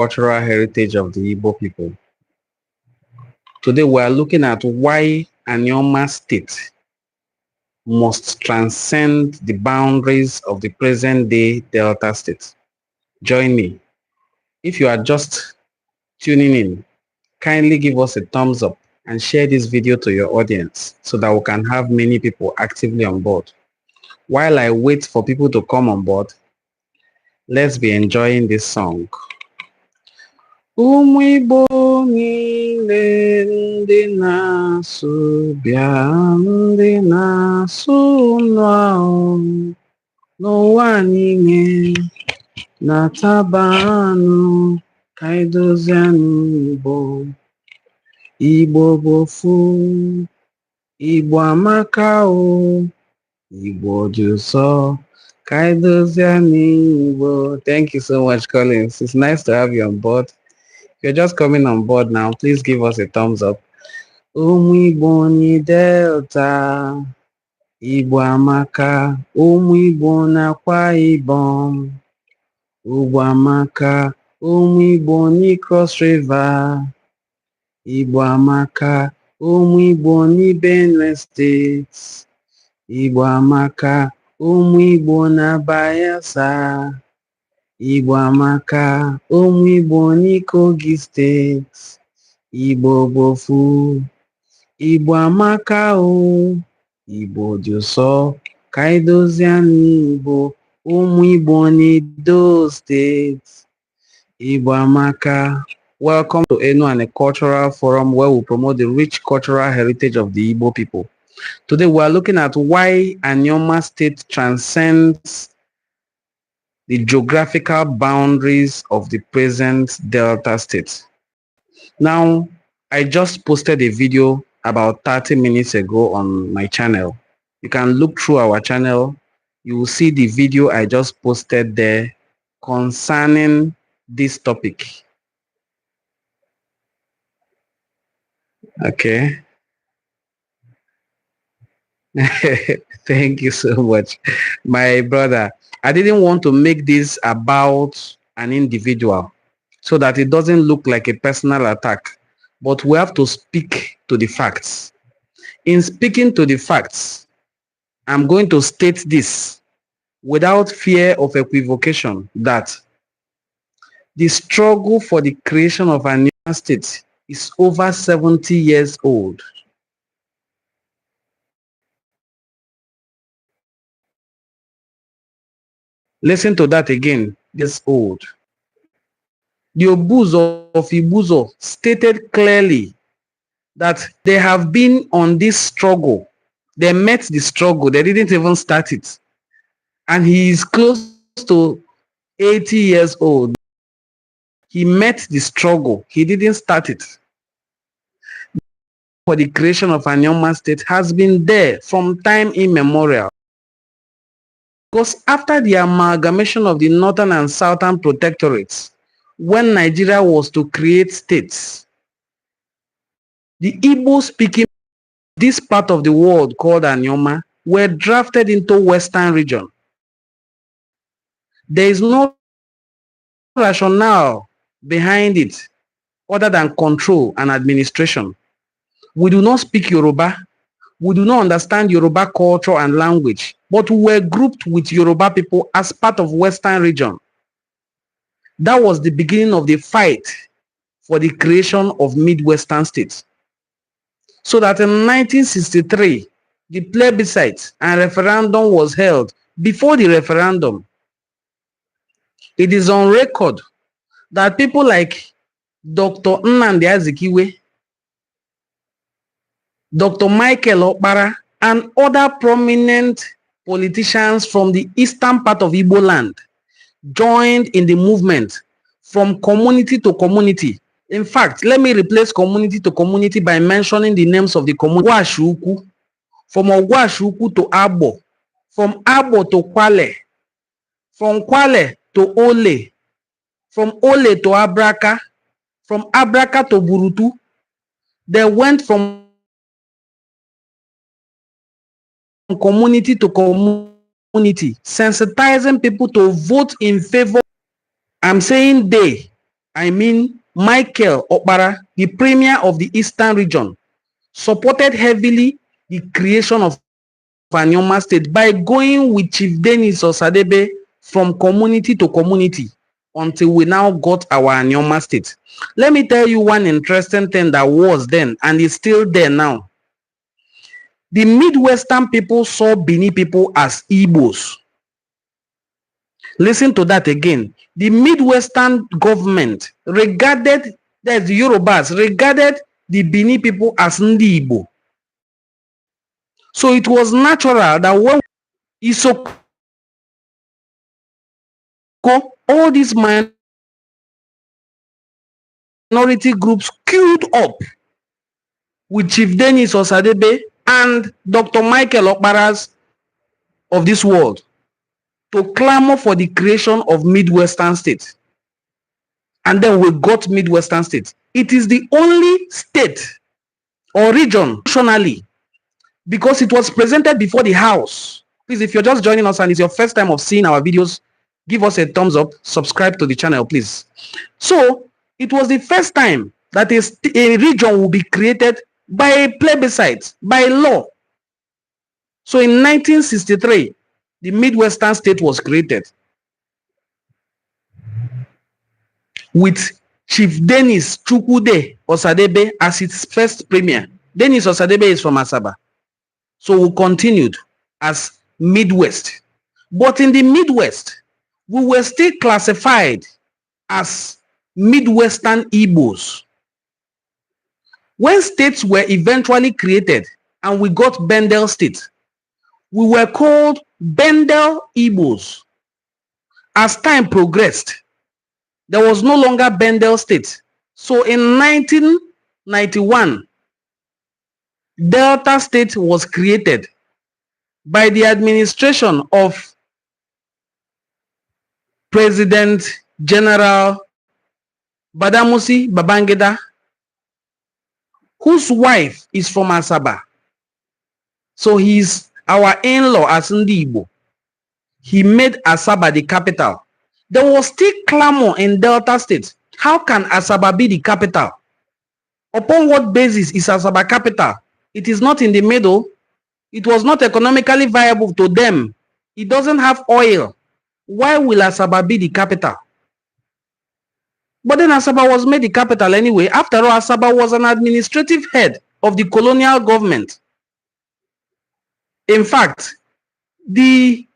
cultural heritage of the Igbo people. Today we are looking at why Anioma state must transcend the boundaries of the present-day Delta state. Join me. If you are just tuning in, kindly give us a thumbs up and share this video to your audience so that we can have many people actively on board. While I wait for people to come on board, let's be enjoying this song. Ụmụ Igbo niile ndị na-asụ bịa ndị na-asụ unu ahụ n'ụwa niile na-atabanụ ka anyị dozienụ Igbo. Igbo bụ ofu, Igbo amaka o, Igbo dị ụsọ ka anyị dozienụ Igbo. Thank you so much, Collins. It's nice to have you on board. If you're just coming on board now, please give us a thumbs up. Ụmụ Igbo ni Delta, Igbo amaka, ụmụ Igbo na-Akwa Ibom, Igbo amaka, ụmụ Igbo ni Cross River, Igbo amaka, ụmụ Igbo ni Benue State, Igbo amaka, ụmụ Igbo na Bayelsa, Igbo amaka, ụmụ Igbo ni Kogi State, Igbo bụ ofu, Igbo amaka o, Igbo dị ụsọ ka anyị dozienụ Igbo. Ụmụ Igbo n'Edo State, Igbo amaka. Welcome to Enuani Cultural Forum, where we promote the rich cultural heritage of the Igbo people. Today we are looking at why Anioma State transcends the geographical boundaries of the present Delta State. Now, I just posted a video about 30 minutes ago on my channel. You can look through our channel. You will see the video I just posted there concerning this topic. Okay. Thank you so much, my brother. I didn't want to make this about an individual so that it doesn't look like a personal attack, but we have to speak to the facts. In speaking to the facts, I'm going to state this without fear of equivocation, that the struggle for the creation of a new state is over 70 years old. Listen to that again, years old. The Obuzo of Ibuzo stated clearly that they have been on this struggle. They met the struggle. They didn't even start it. And he is close to 80 years old. He met the struggle. He didn't start it. For the creation of Anioma State has been there from time immemorial. Because after the amalgamation of the northern and southern protectorates, when Nigeria was to create states, the Igbo-speaking this part of the world called Anioma were drafted into Western region. There is no rationale behind it other than control and administration. We do not speak Yoruba. We do not understand Yoruba culture and language, but we were grouped with Yoruba people as part of Western region. That was the beginning of the fight for the creation of Midwestern states. So that in 1963, the plebiscite and referendum was held. Before the referendum, it is on record that people like Dr. Nnamdi Azikiwe, Dr. Michael Okpara, and other prominent politicians from the eastern part of Igbo land joined in the movement from community to community. In fact, let me replace community to community by mentioning the names of the community. Ogwashuku, from Ogwashuku to Abo, from Abo to Kwale, from Kwale to Ole, from Ole to Abraka, from Abraka to Burutu. They went from community to community, sensitizing people to vote in favor. I'm saying they, I mean Michael Okpara, the premier of the Eastern region, supported heavily the creation of Anioma State by going with Chief Dennis Osadebe from community to community until we now got our Anioma State. Let me tell you one interesting thing that was then and is still there now. The Midwestern people saw Bini people as Igbos. Listen to that again. The Midwestern government regarded the Yorubas, regarded the Bini people as Ndi Igbo. So it was natural that when Isoko, all these minority groups queued up with Chief Dennis Osadebe and Dr. Michael Okparas of this world to clamor for the creation of Midwestern State. And then we got Midwestern State. It is the only state or region nationally, because it was presented before the House. Please, if you're just joining us and it's your first time of seeing our videos, give us a thumbs up, subscribe to the channel, please. So it was the first time that a region will be created by a plebiscite, by law. So in 1963, the Midwestern State was created with Chief Dennis Chukwude Osadebe as its first premier. Dennis Osadebe is from Asaba. So we continued as Midwest. But in the Midwest, we were still classified as Midwestern Igbos. When states were eventually created and we got Bendel State, we were called Bendel Igbos. As time progressed, there was no longer Bendel State. So in 1991, Delta State was created by the administration of President General Badamusi Babangida, whose wife is from Asaba. So he's our in-law as Ndi Igbo. He made Asaba the capital. There was still clamor in Delta State. How can Asaba be the capital? Upon what basis is Asaba capital? It is not in the middle. It was not economically viable to them. It doesn't have oil. Why will Asaba be the capital? But then Asaba was made the capital anyway. After all, Asaba was an administrative head of the colonial government. In fact, the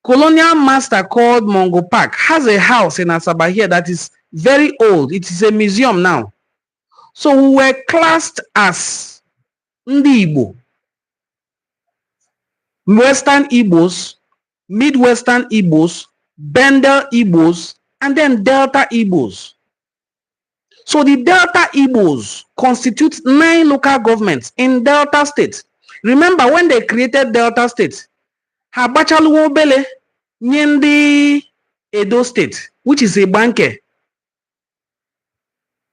colonial master called Mongo Park has a house in Asaba here that is very old. It is a museum now. So we were classed as Ndi Igbo, Western Igbos, Midwestern Igbos, Bendel Igbos, and then Delta Igbos. So the Delta Igbos constitute 9 local governments in Delta State. Remember when they created Delta State, Habachaluwo Bele Nyendi Edo State, which is a banke.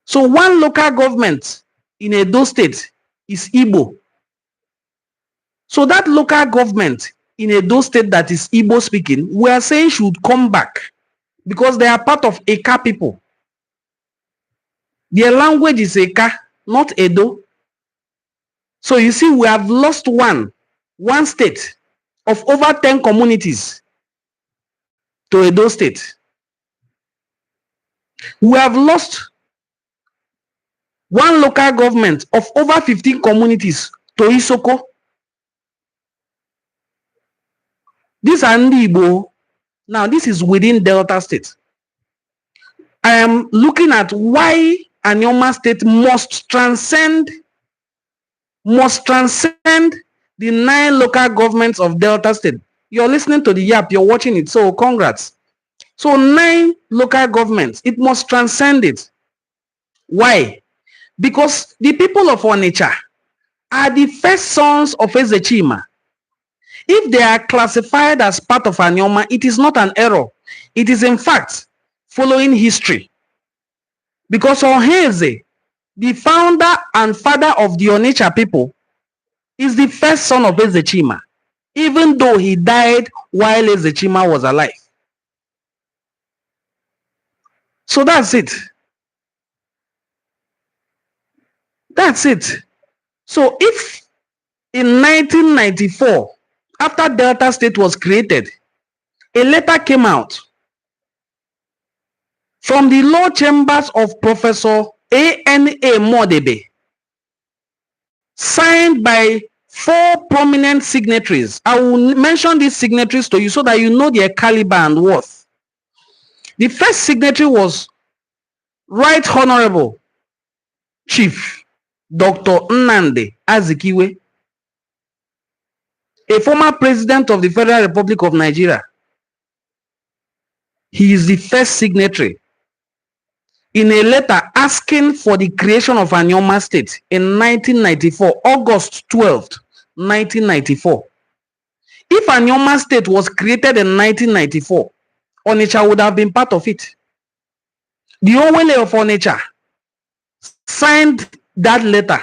So one local government in Edo State is Igbo. So that local government in Edo State that is Igbo speaking, we are saying should come back because they are part of Eka people. Their language is Eka, not Edo. So you see, we have lost one state of over 10 communities to Edo State. We have lost one local government of over 15 communities to Isoko. These are Ndi Igbo. Now, this is within Delta State. I am looking at why Anioma State must transcend the 9 local governments of Delta State. You're listening to the YAP, you're watching it, so congrats. So 9 local governments, it must transcend it. Why? Because the people of Onitsha are the first sons of Ezechima. If they are classified as part of Anioma, it is not an error. It is in fact following history. Because Oheze, the founder and father of the Onitsha people, is the first son of Ezechima, even though he died while Ezechima was alive. So that's it. That's it. So if in 1994, after Delta State was created, a letter came out from the law chambers of Professor A.N.A. Modebe, signed by 4 prominent signatories. I will mention these signatories to you so that you know their caliber and worth. The first signatory was Right Honorable Chief Dr. Nnamdi Azikiwe, a former president of the Federal Republic of Nigeria. He is the first signatory in a letter asking for the creation of Anioma State in 1994, August 12th, 1994. If Anioma State was created in 1994, Onitsha would have been part of it. The Owele of Onitsha signed that letter.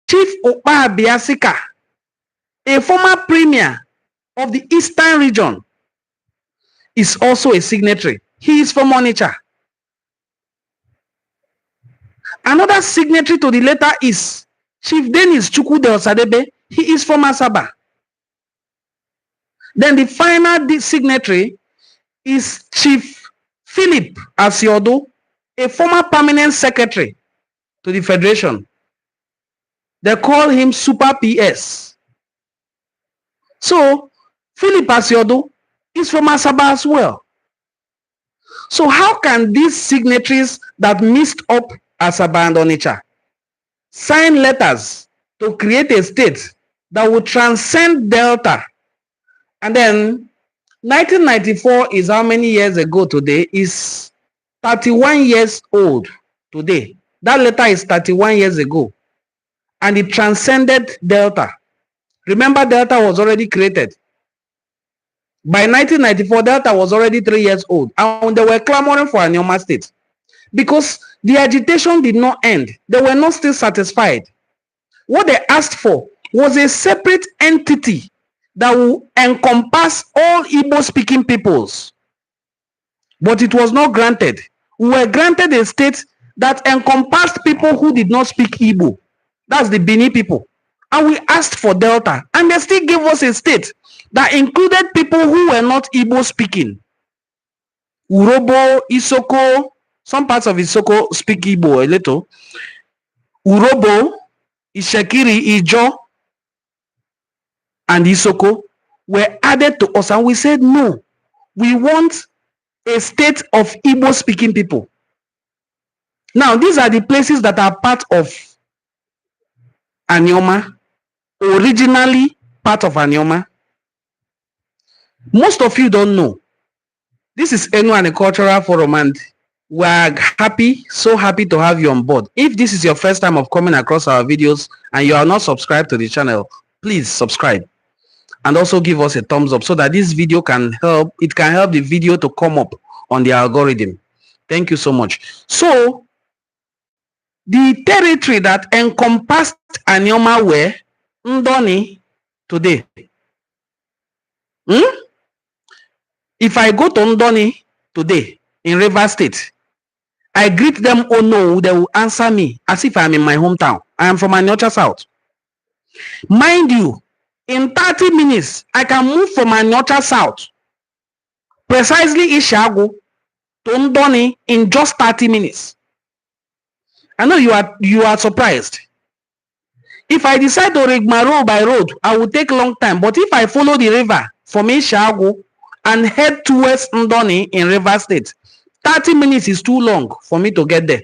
Chief Okpa Biasika, a former premier of the Eastern region, is also a signatory. He is from Onitsha. Another signatory to the letter is Chief Dennis Chukwude-Osadebe. He is from Asaba. Then the final signatory is Chief Philip Asiodo, a former permanent secretary to the Federation. They call him Super PS. So Philip Asiodo is from Asaba as well. So how can these signatories that mixed up Asaba and Onitsha sign letters to create a state that would transcend Delta? And then 1994 is how many years ago today? Is 31 years old today. That letter is 31 years ago. And it transcended Delta. Remember, Delta was already created. By 1994, Delta was already 3 years old. And they were clamoring for Anioma State. Because the agitation did not end. They were not still satisfied. What they asked for was a separate entity that will encompass all Igbo-speaking peoples. But it was not granted. We were granted a state that encompassed people who did not speak Igbo. That's the Bini people. And we asked for Delta. And they still gave us a state that included people who were not Igbo-speaking. Urobo, Isoko, some parts of Isoko speak Igbo a little. Urobo, Ishekiri, Ijo, and Isoko were added to us, and we said no, we want a state of Igbo speaking people. Now these are the places that are part of Anioma, originally part of Anioma. Most of you don't know. This is Enuani Cultural Forum, and we're happy, so happy to have you on board. If this is your first time of coming across our videos and you are not subscribed to the channel, please subscribe. And also give us a thumbs up so that this video can help. It can help the video to come up on the algorithm. Thank you so much. So the territory that encompassed Anioma were Ndoni today. If I go to Ndoni today in Rivers State, I greet them, oh no, they will answer me as if I'm in my hometown. I am from Aniocha South. Mind you, in 30 minutes, I can move from Aniocha South, precisely Ishago, to Ndoni in just 30 minutes. I know you are surprised. If I decide to rigmarole by road, I will take a long time. But if I follow the river from Ishago and head towards Ndoni in Rivers State, 30 minutes is too long for me to get there.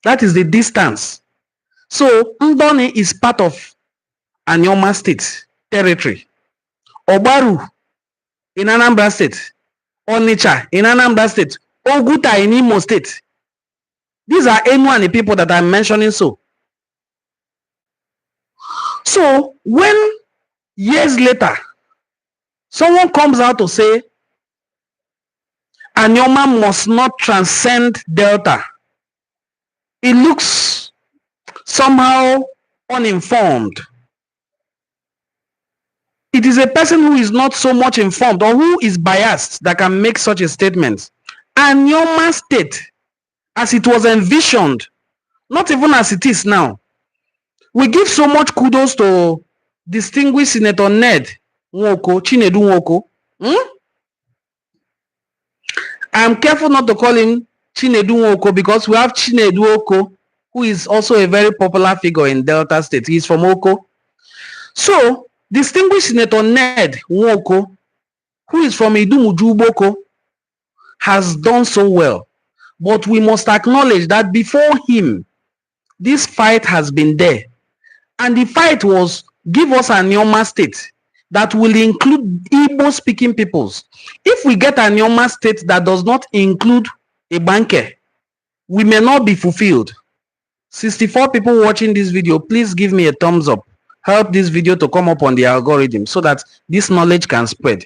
That is the distance. So Ndoni is part of Anioma State territory. Obaru in Anambra State. Onitsha in Anambra State. Oguta in Imo State. These are Enuani people that I'm mentioning. So when years later someone comes out to say Anioma must not transcend Delta, it looks somehow uninformed. It is a person who is not so much informed or who is biased that can make such a statement. Anioma State, as it was envisioned, not even as it is now. We give so much kudos to distinguished Senator Ned Nwoko, Chinedu Nwoko. I'm careful not to call him Chinedu Nwoko because we have Chinedu Oko, who is also a very popular figure in Delta State. He's from Oko. So, distinguished Senator Ned Nwoko, who is from Idumujuboko, has done so well. But we must acknowledge that before him, this fight has been there. And the fight was, give us an Anioma State that will include Igbo-speaking peoples. If we get an Anioma State that does not include a banker, we may not be fulfilled. 64 people watching this video, please give me a thumbs up. Help this video to come up on the algorithm so that this knowledge can spread.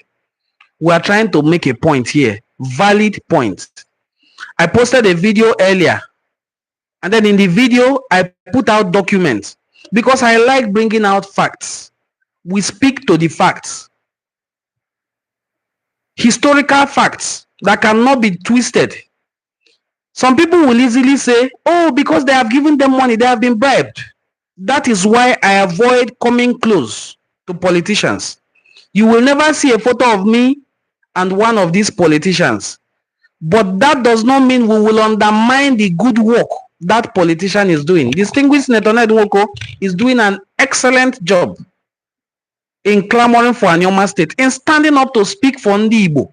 We are trying to make a point here, valid point. I posted a video earlier, and then in the video, I put out documents because I like bringing out facts. We speak to the facts. Historical facts that cannot be twisted. Some people will easily say, oh, because they have given them money, they have been bribed. That is why I avoid coming close to politicians. You will never see a photo of me and one of these politicians. But that does not mean we will undermine the good work that politician is doing. Distinguished Senator Ned Nwoko is doing an excellent job in clamoring for Anioma State, in standing up to speak for Ndi Igbo,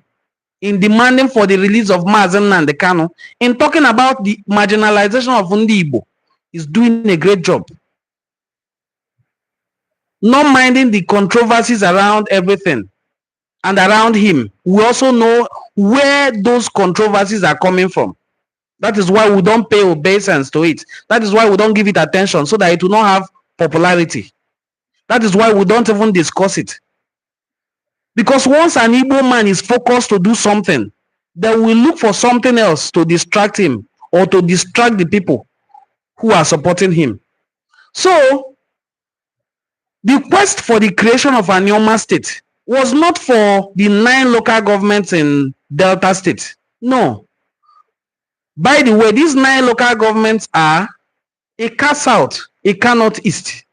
in demanding for the release of Mazen Nnamdi Kanu, in talking about the marginalization of Ndi Igbo. Is doing a great job. Not minding the controversies around everything and around him. We also know where those controversies are coming from. That is why we don't pay obeisance to it. That is why we don't give it attention, so that it will not have popularity. That is why we don't even discuss it. Because once an Igbo man is focused to do something, they will look for something else to distract him or to distract the people who are supporting him. So, the quest for the creation of an Anioma State was not for the 9 local governments in Delta State. No. By the way, these 9 local governments are Eka South, Eka Northeast,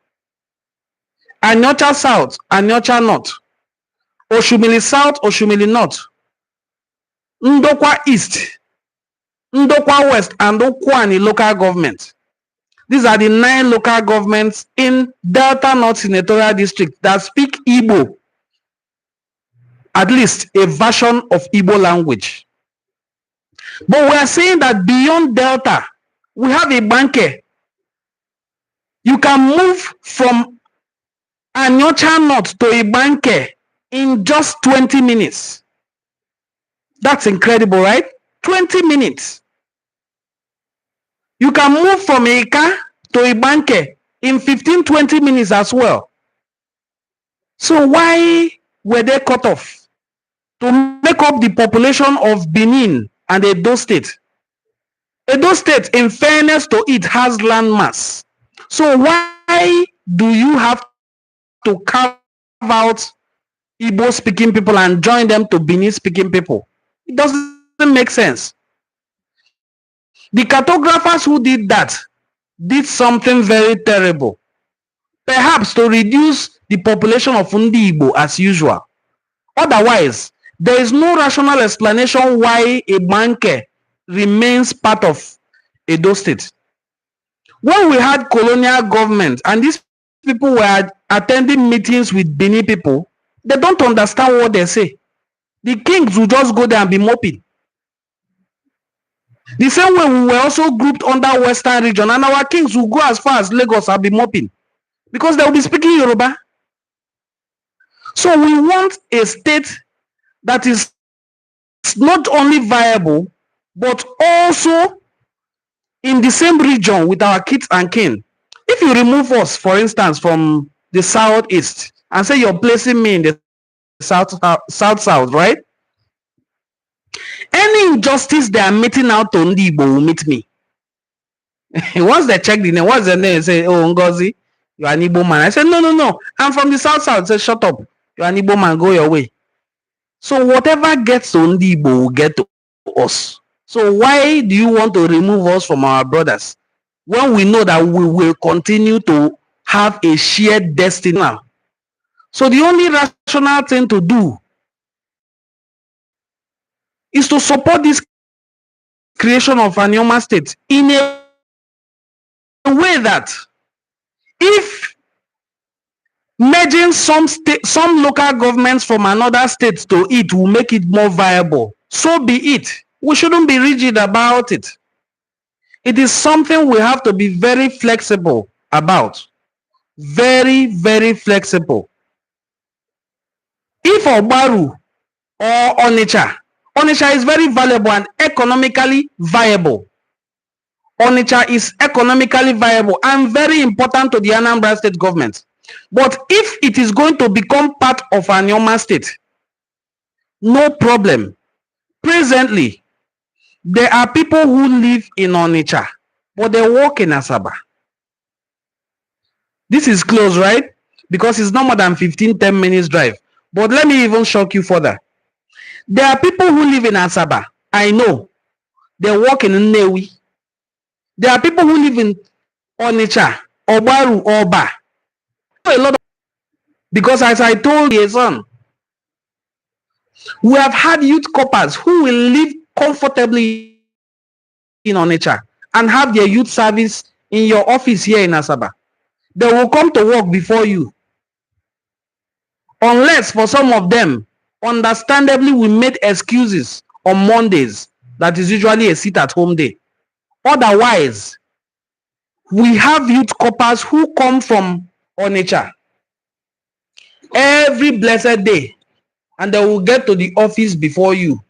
Anyocha South, Anyocha North, Oshumili South, Oshumili North, Ndokwa East, Ndokwa West, and Okwani local government. These are the 9 local governments in Delta North Senatorial District that speak Igbo, at least a version of Igbo language. But we are saying that beyond Delta, we have a banker. You can move from Anyocha North to a banker in just 20 minutes. That's incredible, right? 20 minutes. You can move from Eka to a banker in 15-20 minutes as well. So why were they cut off? To make up the population of Benin and Edo State. Edo State, in fairness to it, has land mass. So why do you have to carve out Igbo speaking people and join them to Benin speaking people? It doesn't make sense. The cartographers who did that did something very terrible. Perhaps to reduce the population of Ndi Igbo as usual. Otherwise, there is no rational explanation why a banker remains part of Edo State. When we had colonial government and these people were attending meetings with Benin people, they don't understand what they say. The kings will just go there and be moping. The same way we were also grouped under Western region, and our kings will go as far as Lagos and be moping because they will be speaking Yoruba. So we want a state that is not only viable, but also in the same region with our kids and kin. If you remove us, for instance, from the southeast and say you're placing me in the south, right? Any injustice they are meting out to Ndi Igbo will meet me. Once they check the name, what's the name? They say, oh, Ngozi, you're an Igbo man. I said, no. I'm from the south. Say, shut up. You're an Igbo man, go your way. So whatever gets to Ndi Igbo will get to us. So why do you want to remove us from our brothers when we know that we will continue to have a shared destiny now? So the only rational thing to do is to support this creation of an Anioma state in a way that if merging some local governments from another state to it will make it more viable, so be it. We shouldn't be rigid about it. It is something we have to be very flexible about. Very, very flexible. If Obaru or Onitsha is very valuable and economically viable. Onitsha is economically viable and very important to the Anambra state government. But if it is going to become part of Anioma state, no problem. Presently, there are people who live in Onitsha, but they work in Asaba. This is close, right? Because it's not more than 10 minutes drive. But let me even shock you further. There are people who live in Asaba. I know. They work in Nnewi. There are people who live in Onitsha, Obaru, Oba. A lot of, because as I told you, son, we have had youth corpers who will live comfortably in Onitsha and have their youth service in your office here in Asaba. They will come to work before you. Unless for some of them, understandably, we made excuses on Mondays. That is usually a sit-at-home day. Otherwise, we have youth corpers who come from Onitsha every blessed day and they will get to the office before you.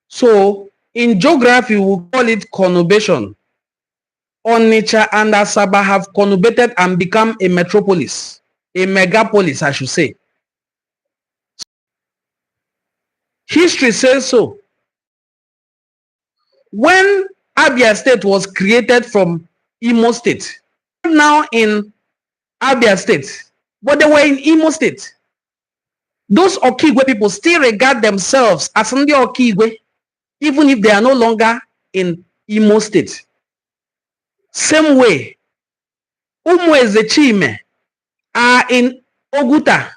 So in geography, we call it conurbation. Onitsha and Asaba have conurbated and become a metropolis, a megapolis, I should say. History says so. When Abia State was created from Imo State, now in Abia State, but they were in Imo State. Those Okigwe people still regard themselves as Ndi Okigwe, even if they are no longer in Imo State. Same way, Umueze Chime are in Oguta,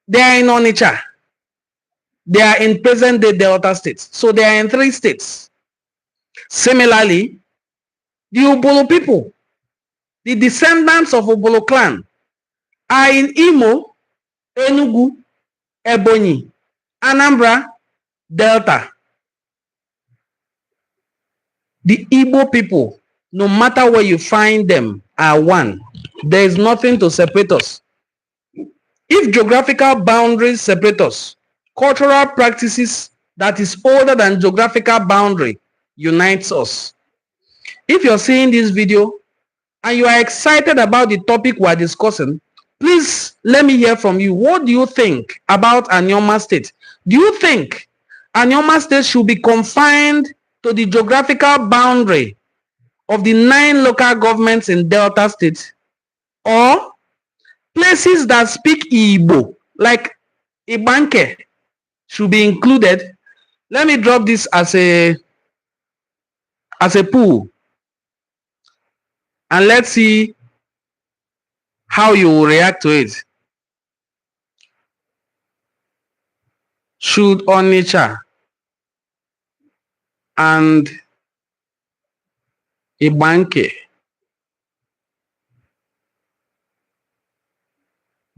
they are in Onitsha, they are in present-day Delta states. So they are in 3 states. Similarly, the Ubolo people, the descendants of Ubolo clan, are in Imo, Enugu, Ebonyi, Anambra, Delta. The Igbo people, no matter where you find them, are one. There is nothing to separate us. If geographical boundaries separate us, cultural practices that is older than geographical boundary unites us. If you're seeing this video and you are excited about the topic we're discussing, please let me hear from you. What do you think about Anioma State? Do you think Anioma State should be confined to the geographical boundary of the 9 local governments in Delta State, or places that speak Igbo, like Ibanke, should be included? Let me drop this as a pool, and let's see how you will react to it. Should Onitsha and Ibanke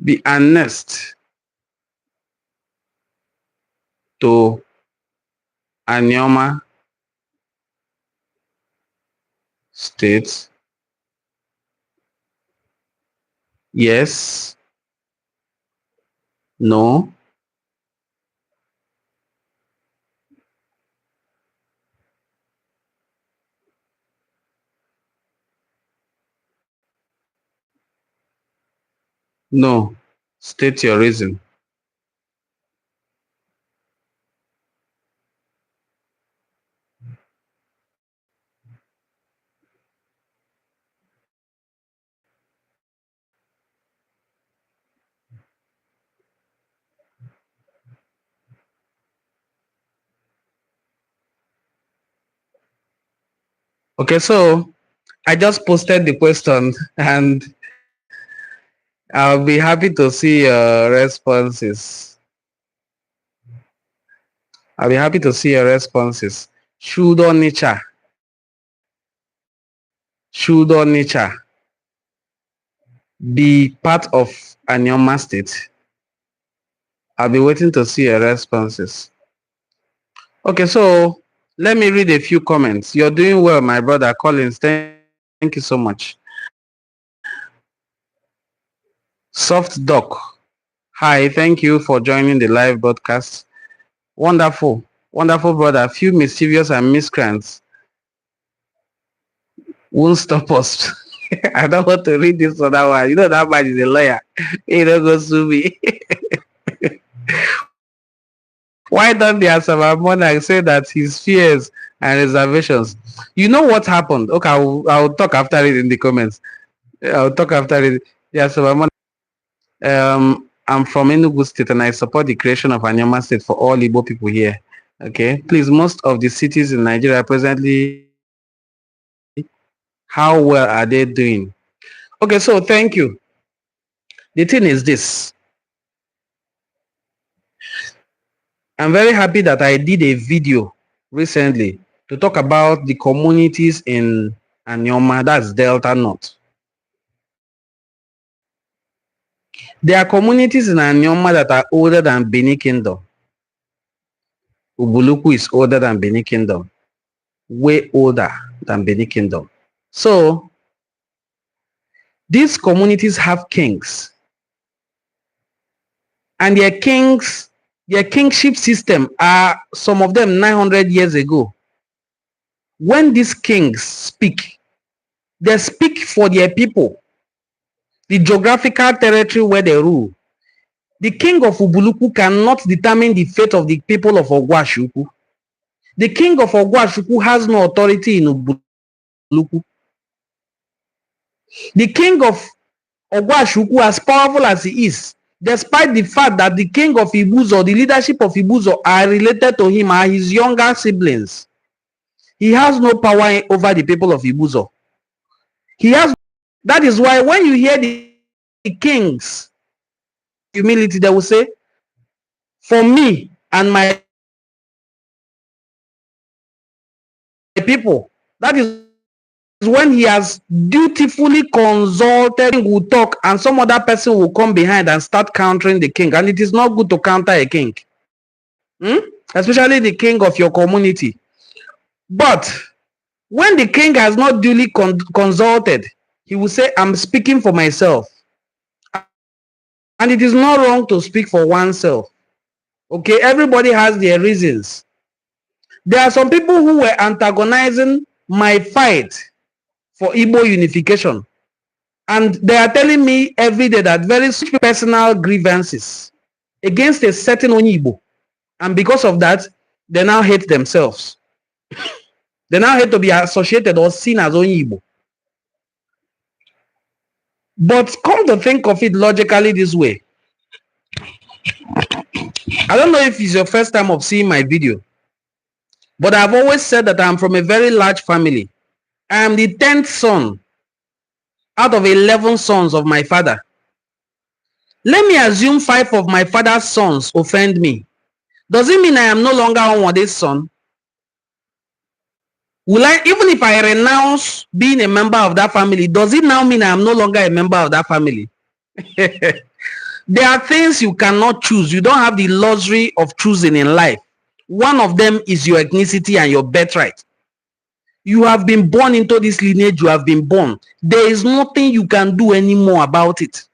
be annexed to Anioma State? Yes, no, no. State your reason. Okay, so I just posted the question and I'll be happy to see your responses. I'll be happy to see your responses. Should Onitsha, should Onitsha be part of Anioma State? I'll be waiting to see your responses. Okay, so let me read a few comments. You're doing well, my brother Collins. Thank you so much. Soft Doc. Hi, thank you for joining the live broadcast. Wonderful, wonderful brother. Few mischievous and miscreants won't stop us. I don't want to read this other one. You know that man is a lawyer. He don't go sue me. Why don't the Asaba monarch say that his fears and reservations? You know what happened? Okay, I'll talk after it in the comments. I'll talk after it. The Asaba monarch. I'm from Enugu State and I support the creation of Anioma State for all Igbo people here. Okay, please, most of the cities in Nigeria presently, how well are they doing? Okay, so thank you. The thing is this. I'm very happy that I did a video recently to talk about the communities in Anioma, that's Delta North. There are communities in Anioma that are older than Benin Kingdom. Ubuluku is older than Benin Kingdom, way older than Benin Kingdom. So these communities have kings, and their kingship system are some of them 900 years ago. When these kings speak, they speak for their people, the geographical territory where they rule. The king of Ubuluku cannot determine the fate of the people of Ogwashuku. The king of Ogwashuku has no authority in Ubuluku. The king of Ogwashuku, as powerful as he is, despite the fact that the king of Ibuzo, the leadership of Ibuzo are related to him, are his younger siblings, he has no power over the people of Ibuzo. That is why when you hear the kings, humility, they will say, for me and my people, that is when he has dutifully consulted, will talk and some other person will come behind and start countering the king. And it is not good to counter a king, especially the king of your community. But when the king has not duly consulted, he will say, I'm speaking for myself. And it is not wrong to speak for oneself. Okay, everybody has their reasons. There are some people who were antagonizing my fight for Igbo unification. And they are telling me every day that very personal grievances against a certain Onyibo. And because of that, they now hate themselves. They now hate to be associated or seen as Onyibo. But come to think of it logically this way. I don't know if it's your first time of seeing my video, but I've always said that I'm from a very large family. I am the 10th son out of 11 sons of my father. Let me assume 5 of my father's sons offend me. Does it mean I am no longer Onwade's son? Will I, even if I renounce being a member of that family, does it now mean I am no longer a member of that family? There are things you cannot choose. You don't have the luxury of choosing in life. One of them is your ethnicity and your birthright. You have been born into this lineage, you have been born. There is nothing you can do anymore about it.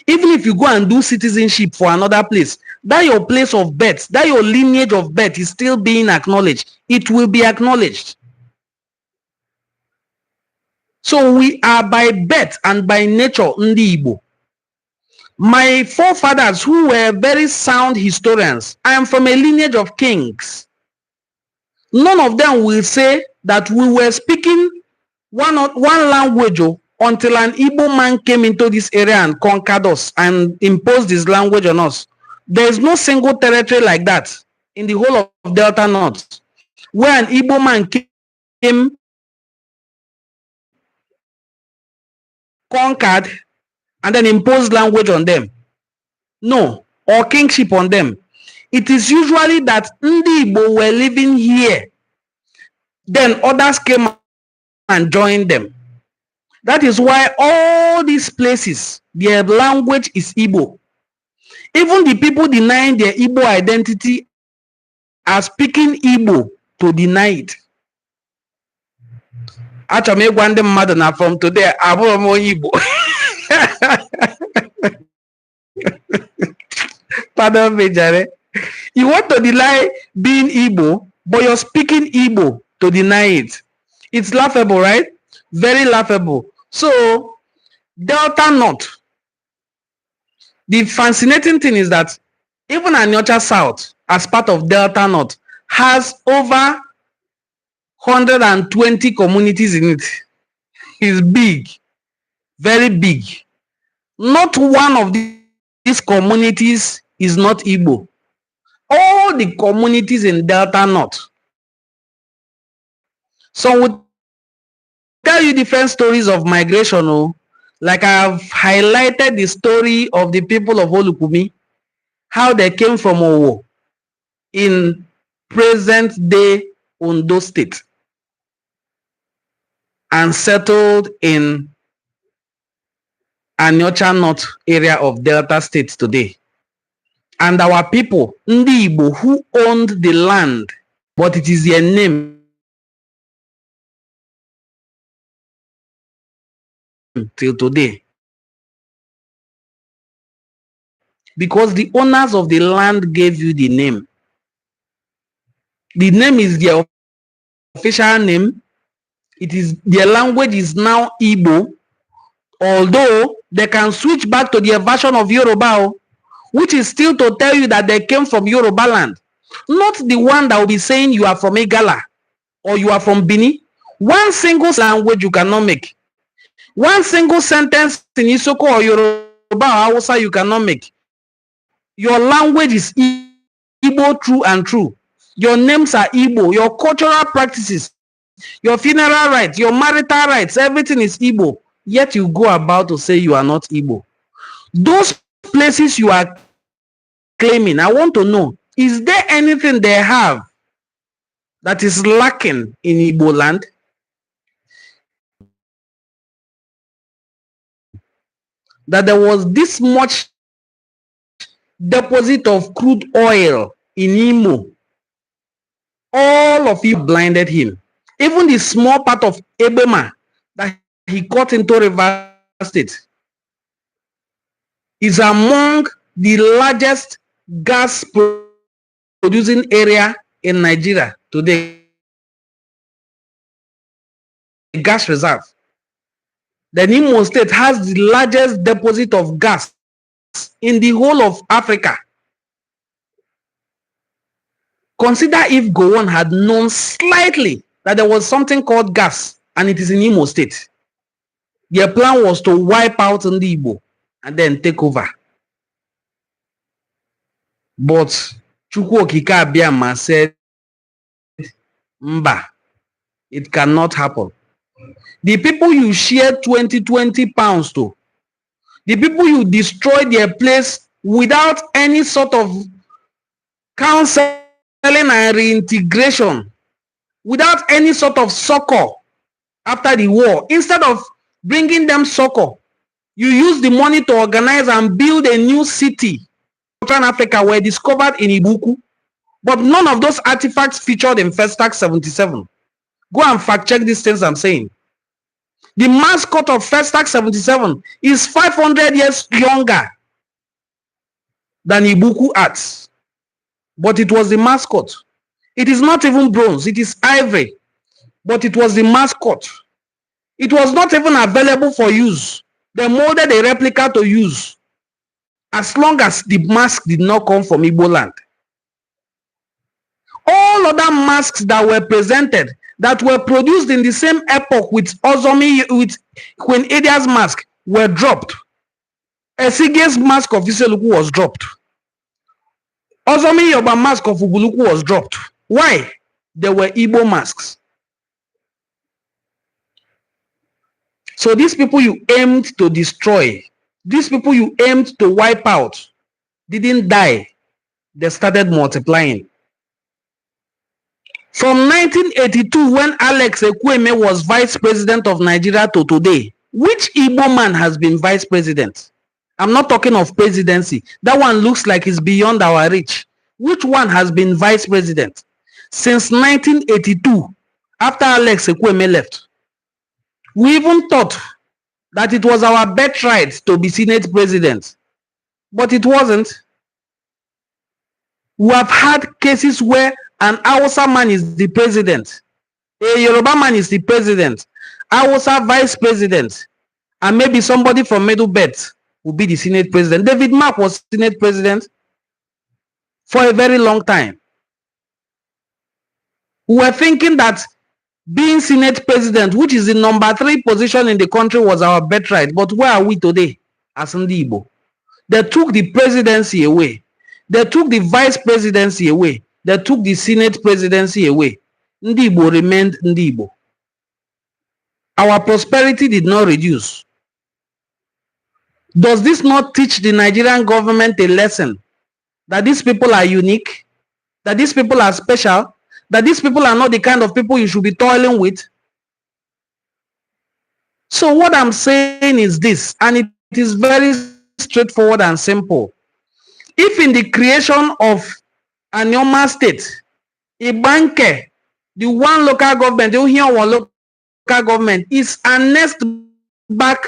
Even if you go and do citizenship for another place, that your place of birth, that your lineage of birth is still being acknowledged. It will be acknowledged. So we are by birth and by nature Ndi Igbo. My forefathers who were very sound historians, I am from a lineage of kings. None of them will say that we were speaking one language until an Igbo man came into this area and conquered us and imposed his language on us. There is no single territory like that in the whole of Delta North where an Igbo man came conquered and then imposed language on them. No, or kingship on them. It is usually that Ndi Igbo were living here. Then others came and joined them. That is why all these places, their language is Igbo. Even the people denying their Igbo identity are speaking Igbo to deny it. Achọrọ m ịgwa ndị mmadụ na from today abụrụ m onye Igbo. Pardon me, Jare. You want to deny being Igbo, but you're speaking Igbo to deny it. It's laughable, right? Very laughable. So, Delta North. The fascinating thing is that even Aniocha South, as part of Delta North, has over 120 communities in it. It's big, very big. Not one of these communities is not Igbo. All the communities in Delta North. So we'll tell you different stories of migration. Like I have highlighted the story of the people of Olukumi, how they came from Owo in present-day Ondo State and settled in Aniocha North area of Delta State today. And our people, Ndi Igbo, who owned the land, but it is their name till today. Because the owners of the land gave you the name. The name is their official name. It is their language is now Igbo, although they can switch back to their version of Yoruba, which is still to tell you that they came from Yoruba land. Not the one that will be saying you are from Igala or you are from Bini. One single language you cannot make. One single sentence in Isoko or Yoruba or Hausa you cannot make. Your language is Igbo true and true. Your names are Igbo. Your cultural practices, your funeral rites, your marital rights, everything is Igbo. Yet you go about to say you are not Igbo. Those places you are claiming, I want to know, is there anything they have that is lacking in Igbo land? That there was this much deposit of crude oil in Imo. All of you blinded him. Even the small part of Ebema that he got into Rivers State is among the largest gas producing area in Nigeria today. Gas reserve. The Imo State has the largest deposit of gas in the whole of Africa. Consider if Gowon had known slightly that there was something called gas and it is in Imo State. Their plan was to wipe out Ndi Igbo and then take over. But Chukwu Okike Abiama said, Mba, it cannot happen. The people you share 20 pounds to, the people you destroy their place without any sort of counseling and reintegration, without any sort of succor after the war, instead of bringing them succor, you use the money to organize and build a new city. Southern Africa were discovered in Ibuku, but none of those artifacts featured in Festac 77. Go and fact check these things I'm saying. The mascot of Festac 77 is 500 years younger than Ibuku arts. But it was the mascot. It is not even bronze, it is ivory. But it was the mascot. It was not even available for use. They molded a replica to use, as long as the mask did not come from Igbo land. All other masks that were presented, that were produced in the same epoch with Ozomi, with Queen Edia's mask, were dropped. Esige's mask of Iseluku was dropped. Ozomi Yoba mask of Uguluku was dropped. Why? They were Igbo masks. So these people you aimed to destroy, these people you aimed to wipe out, didn't die. They started multiplying. From 1982, when Alex Ekwueme was vice president of Nigeria, to today, which Igbo man has been vice president? I'm not talking of presidency. That one looks like it's beyond our reach. Which one has been vice president? Since 1982, after Alex Ekwueme left, we even thought that it was our birthright to be Senate president, but it wasn't. We have had cases where an Hausa man is the president, a Yoruba man is the president, Hausa vice president, and maybe somebody from Middle Belt will be the Senate president. David Mark was Senate president for a very long time. We were thinking that being Senate president, which is the number 3 position in the country, was our birthright. But where are we today as Ndi Igbo? They took the presidency away. They took the vice presidency away. They took the Senate presidency away. Ndi Igbo remained Ndi Igbo. Our prosperity did not reduce. Does this not teach the Nigerian government a lesson? That these people are unique? That these people are special? That these people are not the kind of people you should be toiling with? So what I'm saying is this, and it is very straightforward and simple. If in the creation of Anioma state, Ibanke, the one local government, the here one local government, is annexed back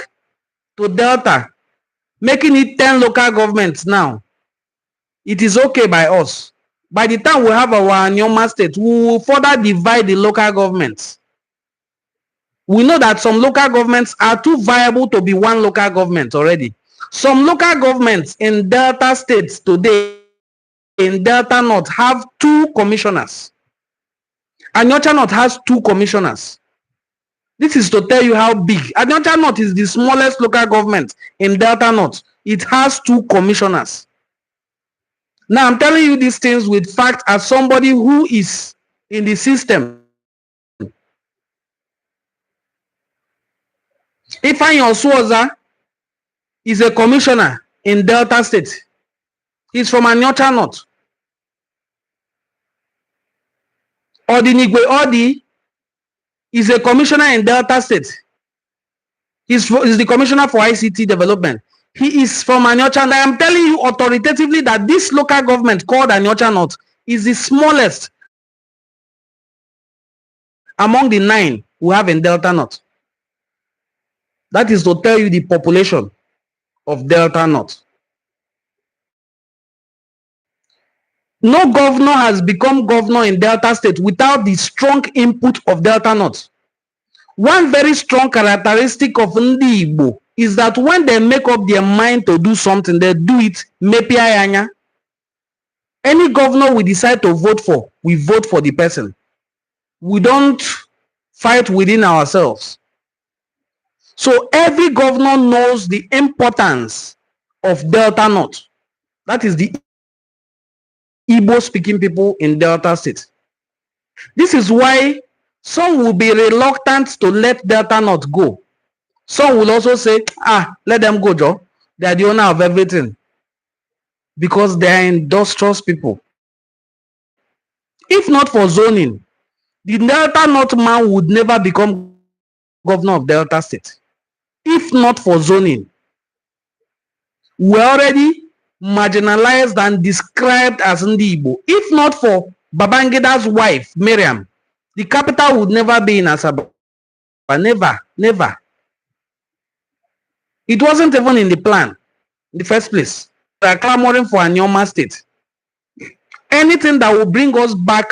to Delta, making it 10 local governments now, it is okay by us. By the time we have our Anioma state, we will further divide the local governments. We know that some local governments are too viable to be one local government already. Some local governments in Delta states today, in Delta North, have 2 commissioners. Anyocha North has 2 commissioners. This is to tell you how big. Anyocha North is the smallest local government in Delta North. It has 2 commissioners. Now, I'm telling you these things with fact as somebody who is in the system. Ifeanyi Osuoza is a commissioner in Delta State. He's from Anyocha North. Odinigwe Odi is a commissioner in Delta State. He's the commissioner for ICT development. He is from Anyocha, and I am telling you authoritatively that this local government called Anyocha North is the smallest among the 9 we have in Delta North. That is to tell you the population of Delta North. No governor has become governor in Delta State without the strong input of Delta North. One very strong characteristic of Ndi Igbo is that when they make up their mind to do something, they do it mepiayanya. Any governor we decide to vote for, we vote for the person. We don't fight within ourselves. So every governor knows the importance of Delta North. That is the Igbo speaking people in Delta State. This is why some will be reluctant to let Delta North go. Some will also say, let them go, Joe. They are the owner of everything. Because they are industrious people. If not for zoning, the Delta North man would never become governor of Delta State. If not for zoning, we're already marginalized and described as Ndi Igbo. If not for Babangeda's wife, Miriam, the capital would never be in Asaba. Never, never. It wasn't even in the plan in the first place. They are clamoring for Anioma state. Anything that will bring us back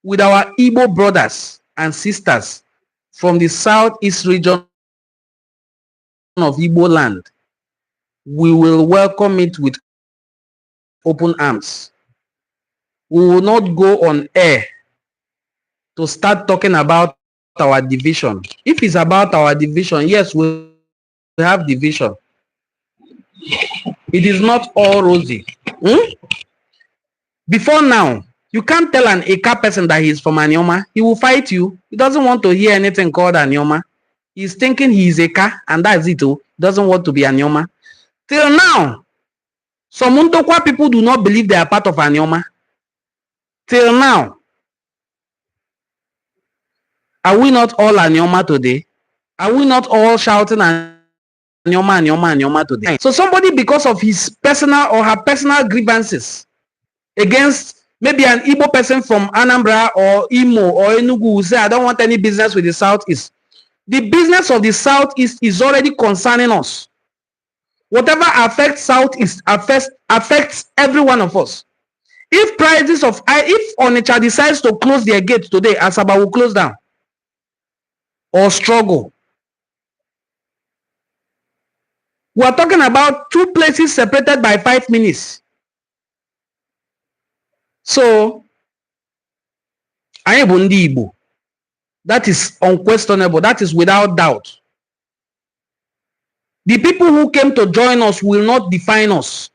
with our Igbo brothers and sisters from the southeast region of Igbo land, we will welcome it with open arms. We will not go on air to start talking about our division. If it's about our division, yes, we have division. It is not all rosy. Before now, you can't tell an Eka person that he's from Anioma. He will fight you. He doesn't want to hear anything called Anioma. He's thinking he's a car, and that's it. Oh, doesn't want to be Anioma. Till now, some Muntokwa people do not believe they are part of Anioma. Till now, are we not all Anioma today? Are we not all shouting Anioma, Anioma, Anioma today? So somebody, because of his personal or her personal grievances against maybe an Igbo person from Anambra or Imo or Enugu, will say, I don't want any business with the Southeast. The business of the Southeast is already concerning us. Whatever affects Southeast affects every one of us. If Onitsha decides to close their gates today, Asaba will close down or struggle. We are talking about two places separated by 5 minutes. So, Igbo, that is unquestionable. That is without doubt. The people who came to join us will not define us.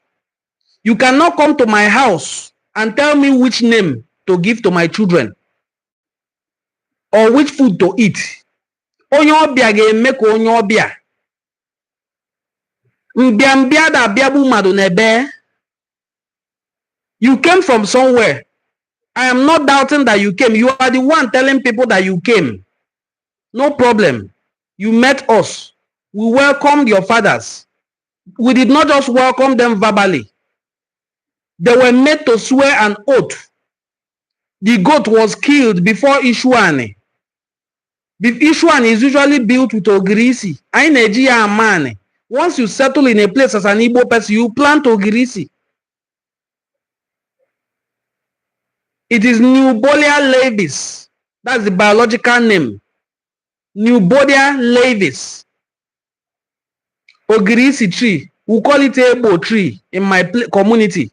You cannot come to my house and tell me which name to give to my children or which food to eat. Onye obia ga-eme ka onye obia. Mbiambia da biabu madu nebe. You came from somewhere. I am not doubting that you came. You are the one telling people that you came. No problem. You met us. We welcomed your fathers. We did not just welcome them verbally. They were made to swear an oath. The goat was killed before Enuani. The Enuani is usually built with ogirisi. In Nigeria, man. Once you settle in a place as an Igbo person, you plant ogirisi. It is Nubolia laevis. That's the biological name. Nubolia laevis. Ogirisi tree. We call it a Igbo tree in my community.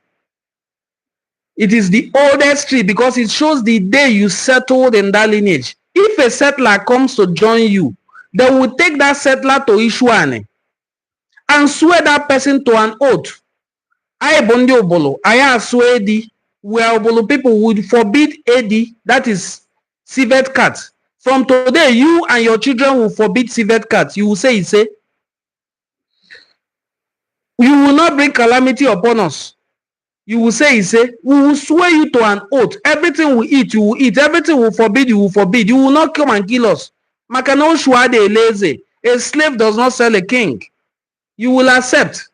It is the oldest tree because it shows the day you settled in that lineage. If a settler comes to join you, they will take that settler to Enuani and swear that person to an oath. I bondi obolo, I swear di, where obolo people would forbid AD, that is civet cat. From today, you and your children will forbid civet cat. You will say, you will not bring calamity upon us. You will say, we will swear you to an oath. Everything we eat, you will eat. Everything we forbid, you will forbid. You will not come and kill us. Makano shuade lazy. A slave does not sell a king. You will accept,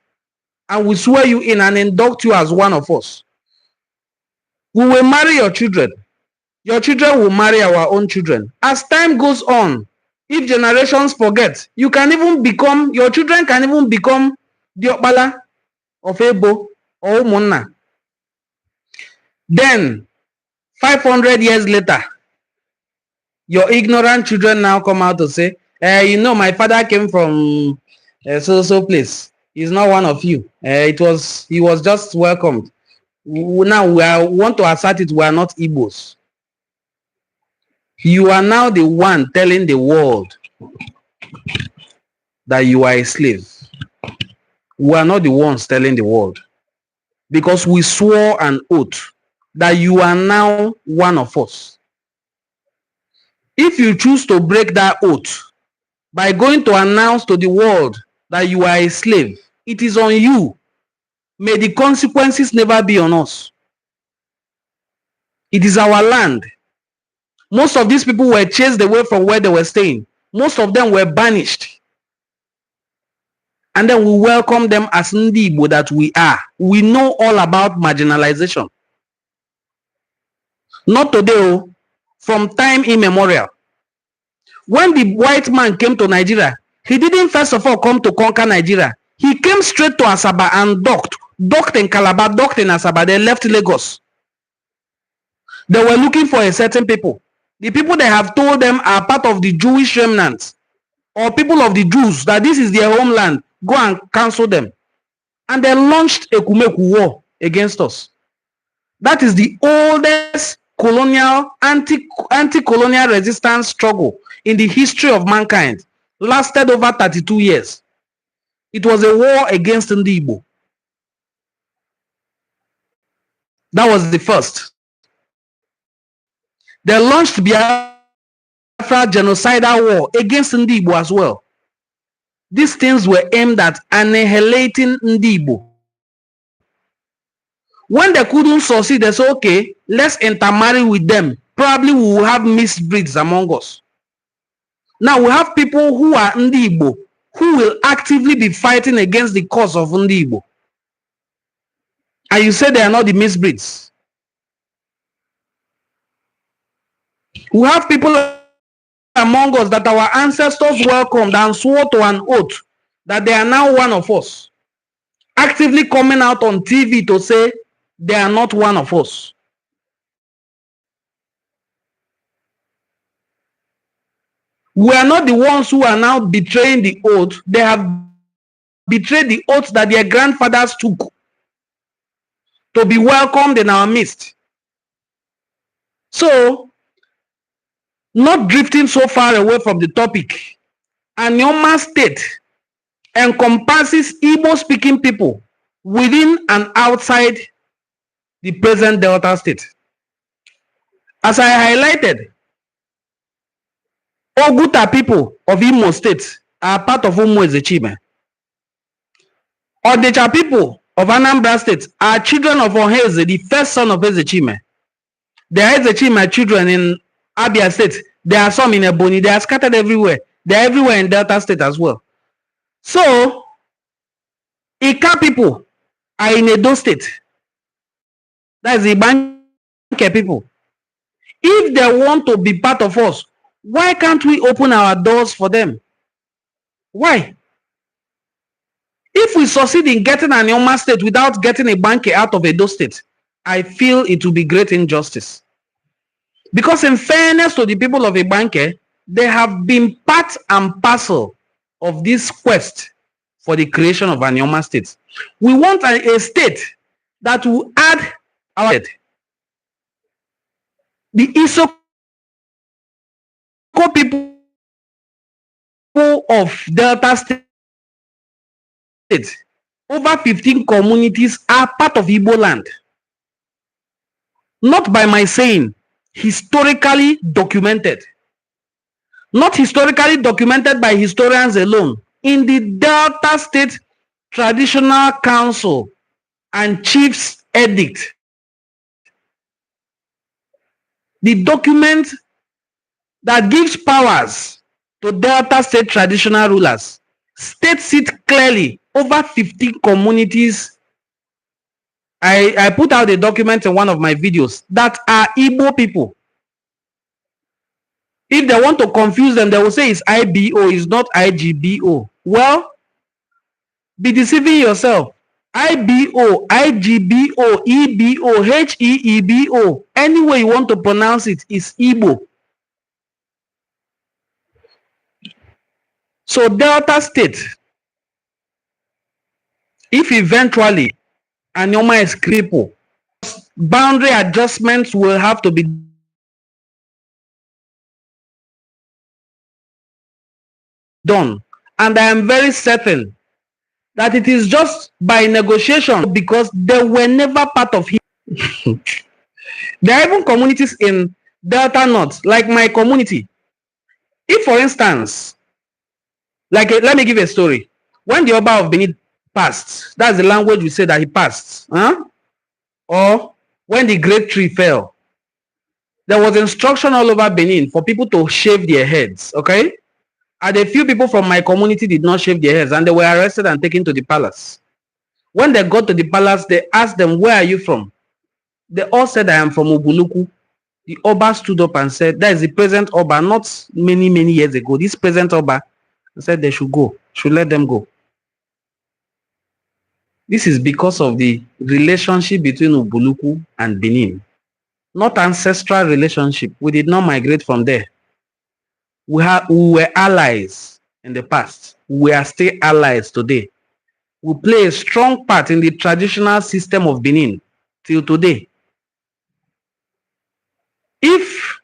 and we swear you in and induct you as one of us. We will marry your children. Your children will marry our own children. As time goes on, if generations forget, you can even become, your children can even become the Okpala of Ebo or Umunna. Then, 500 years later, your ignorant children now come out to say, you know, my father came from so place. He's not one of you. He was just welcomed. Now we want to assert it, we are not Igbos. You are now the one telling the world that you are a slave. We are not the ones telling the world. Because we swore an oath that you are now one of us. If you choose to break that oath by going to announce to the world that you are a slave, it is on you. May the consequences never be on us. It is our land. Most of these people were chased away from where they were staying. Most of them were banished. And then we welcome them as Ndi Igbo that we are. We know all about marginalization. Not today, from time immemorial. When the white man came to Nigeria, he didn't first of all come to conquer Nigeria. He came straight to Asaba and docked in Calabar, docked in Asaba. They left Lagos. They were looking for a certain people. The people they have told them are part of the Jewish remnants or people of the Jews, that this is their homeland. Go and cancel them. And they launched a Kumeku war against us. That is the oldest colonial, anti-colonial resistance struggle in the history of mankind. Lasted over 32 years. It was a war against Ndi Igbo. That was the first. They launched Biafra genocidal war against Ndi Igbo as well. These things were aimed at annihilating Ndi Igbo. When they couldn't succeed, they said, okay, let's intermarry with them. Probably we will have mixed breeds among us. Now we have people who are Ndi Igbo who will actively be fighting against the cause of Ndi Igbo. And you say they are not the mixed breeds. We have people among us that our ancestors welcomed and swore to an oath that they are now one of us, actively coming out on TV to say they are not one of us. We are not the ones who are now betraying the oath. They have betrayed the oath that their grandfathers took to be welcomed in our midst. So, not drifting so far away from the topic, Anioma state encompasses Igbo-speaking people within and outside the present Delta state. As I highlighted, Oguta people of Imo State are part of Umu Ezechime. Odecha people of Anambra State are children of Oheze, the first son of Ezechime. There are Ezechime children in Abia State. There are some in Ebonyi. They are scattered everywhere. They are everywhere in Delta State as well. So, Ika people are in Edo State. That is the Ibanke people. If they want to be part of us, why can't we open our doors for them? Why? If we succeed in getting an Anioma state without getting a Banke out of Edo State, I feel it will be great injustice. Because in fairness to the people of Ibanke, they have been part and parcel of this quest for the creation of an Anioma state. We want a state that will add our state. The Isoko people of Delta State, over 15 communities are part of Igbo land. Not by my saying, historically documented. Not historically documented by historians alone. In the Delta State Traditional Council and Chiefs Edict, the document that gives powers to Delta State traditional rulers states it clearly. Over 50 communities, I put out a document in one of my videos, that are Igbo people. If they want to confuse them, they will say it's IBO, it's not IGBO. Well, be deceiving yourself. IBO, IGBO, EBO, HEEBO, any way you want to pronounce it, is Igbo. So Delta State, if eventually Anioma is crippled, boundary adjustments will have to be done. And I am very certain that it is just by negotiation, because they were never part of him. There are even communities in Delta North, like my community. If, for instance, like, let me give a story. When the Oba of Benin passed, that's the language we say that he passed. Or when the great tree fell, there was instruction all over Benin for people to shave their heads, okay? And a few people from my community did not shave their heads, and they were arrested and taken to the palace. When they got to the palace, they asked them, where are you from? They all said, I am from Ubuluku. The Oba stood up and said, that is the present Oba, not many years ago. This present Oba said they should go, should let them go. This is because of the relationship between Ubuluku and Benin. Not ancestral relationship. We did not migrate from there. We were allies in the past. We are still allies today. We play a strong part in the traditional system of Benin till today. If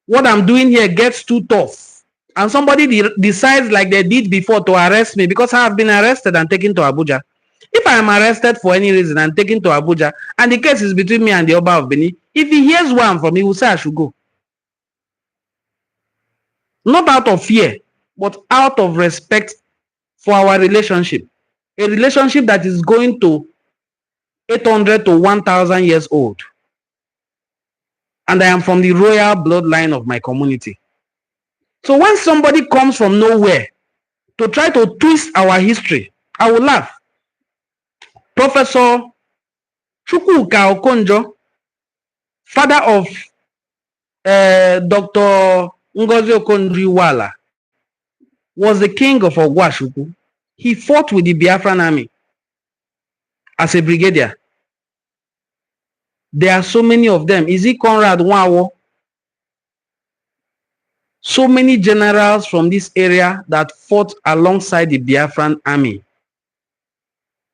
what I'm doing here gets too tough and somebody decides, like they did before, to arrest me because I have been arrested and taken to Abuja, if I am arrested for any reason and taken to Abuja and the case is between me and the Oba of Benin, if he hears where I'm from, he will say I should go. not out of fear, but out of respect for our relationship. A relationship that is going to 800 to 1,000 years old. And I am from the royal bloodline of my community. So when somebody comes from nowhere to try to twist our history, I will laugh. Professor Chukwuka Okonjo, father of Dr. Ngozi Okonjo-Iweala, was the king of Ogwashuku. He fought with the Biafran army as a brigadier. There are so many of them. Is it Conrad Nwawo? So many generals from this area that fought alongside the Biafran army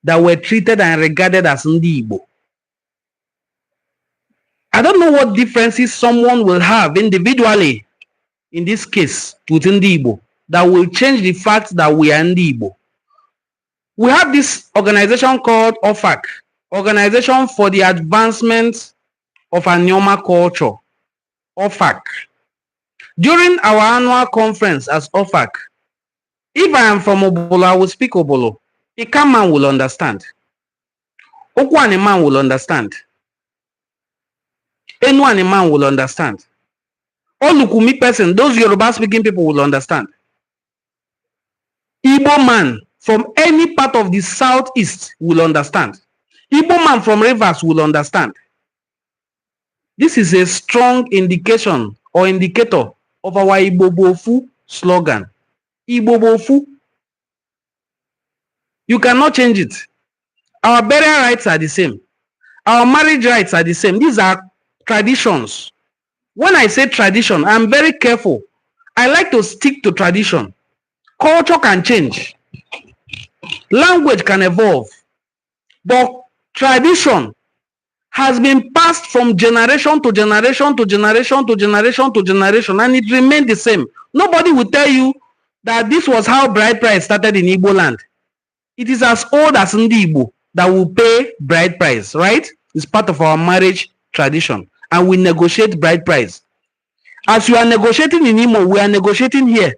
that were treated and regarded as Ndi Igbo. I don't know what differences someone will have individually in this case with Ndi Igbo that will change the fact that we are Ndi Igbo. We have this organization called OFAC, Organization for the Advancement of Anioma Culture, OFAC. During our annual conference as OFAC, if I am from Obolo, I will speak Obolo. Ika man will understand. Okwani man will understand. Enuani man will understand. Olukumi person, those Yoruba speaking people will understand. Igbo man from any part of the southeast will understand. Igbo man from rivers will understand. This is a strong indication or indicator of our Igbobofu slogan. Igbobofu. You cannot change it. Our burial rights are the same. Our marriage rights are the same. These are traditions. When I say tradition, I'm very careful. I like to stick to tradition. Culture can change. Language can evolve. But tradition has been passed from generation to generation to generation to generation to generation, and it remained the same. Nobody will tell you that this was how bride price started in Igbo land. It is as old as Ndi Igbo that will pay bride price, right? It's part of our marriage tradition, and we negotiate bride price. As you are negotiating in Imo, we are negotiating here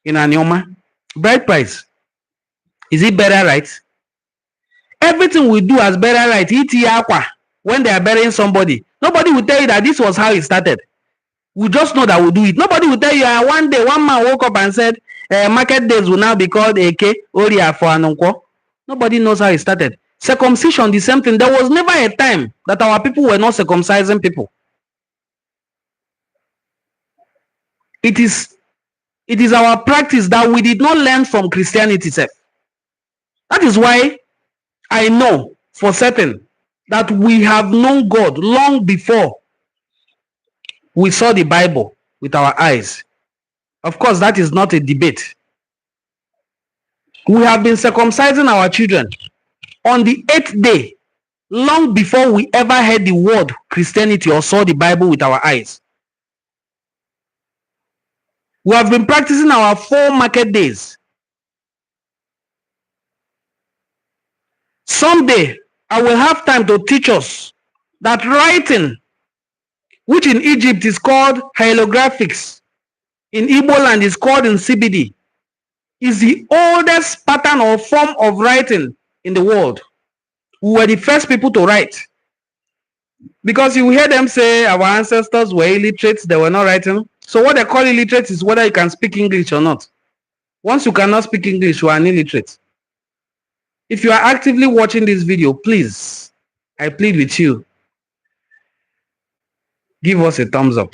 in Anioma. Bride price. Is it better right? Everything we do as better right. When they are burying somebody, nobody will tell you that this was how it started. We just know that we do it. Nobody will tell you one day one man woke up and said market days will now be called Eke Oria for Anonko. Nobody knows how it started. Circumcision, the same thing. There was never a time that our people were not circumcising people. It is our practice that we did not learn from Christianity itself. That is why I know for certain that we have known God long before we saw the Bible with our eyes. Of course, that is not a debate. We have been circumcising our children on the 8th day, long before we ever heard the word Christianity or saw the Bible with our eyes. We have been practicing our 4 market days. Someday, I will have time to teach us that writing, which in Egypt is called hieroglyphics, in Igbo land is called in CBD, is the oldest pattern or form of writing in the world. We were the first people to write. Because you hear them say our ancestors were illiterate, they were not writing. So what they call illiterate is whether you can speak English or not. Once you cannot speak English, you are an illiterate. If you are actively watching this video, please, I plead with you, give us a thumbs up.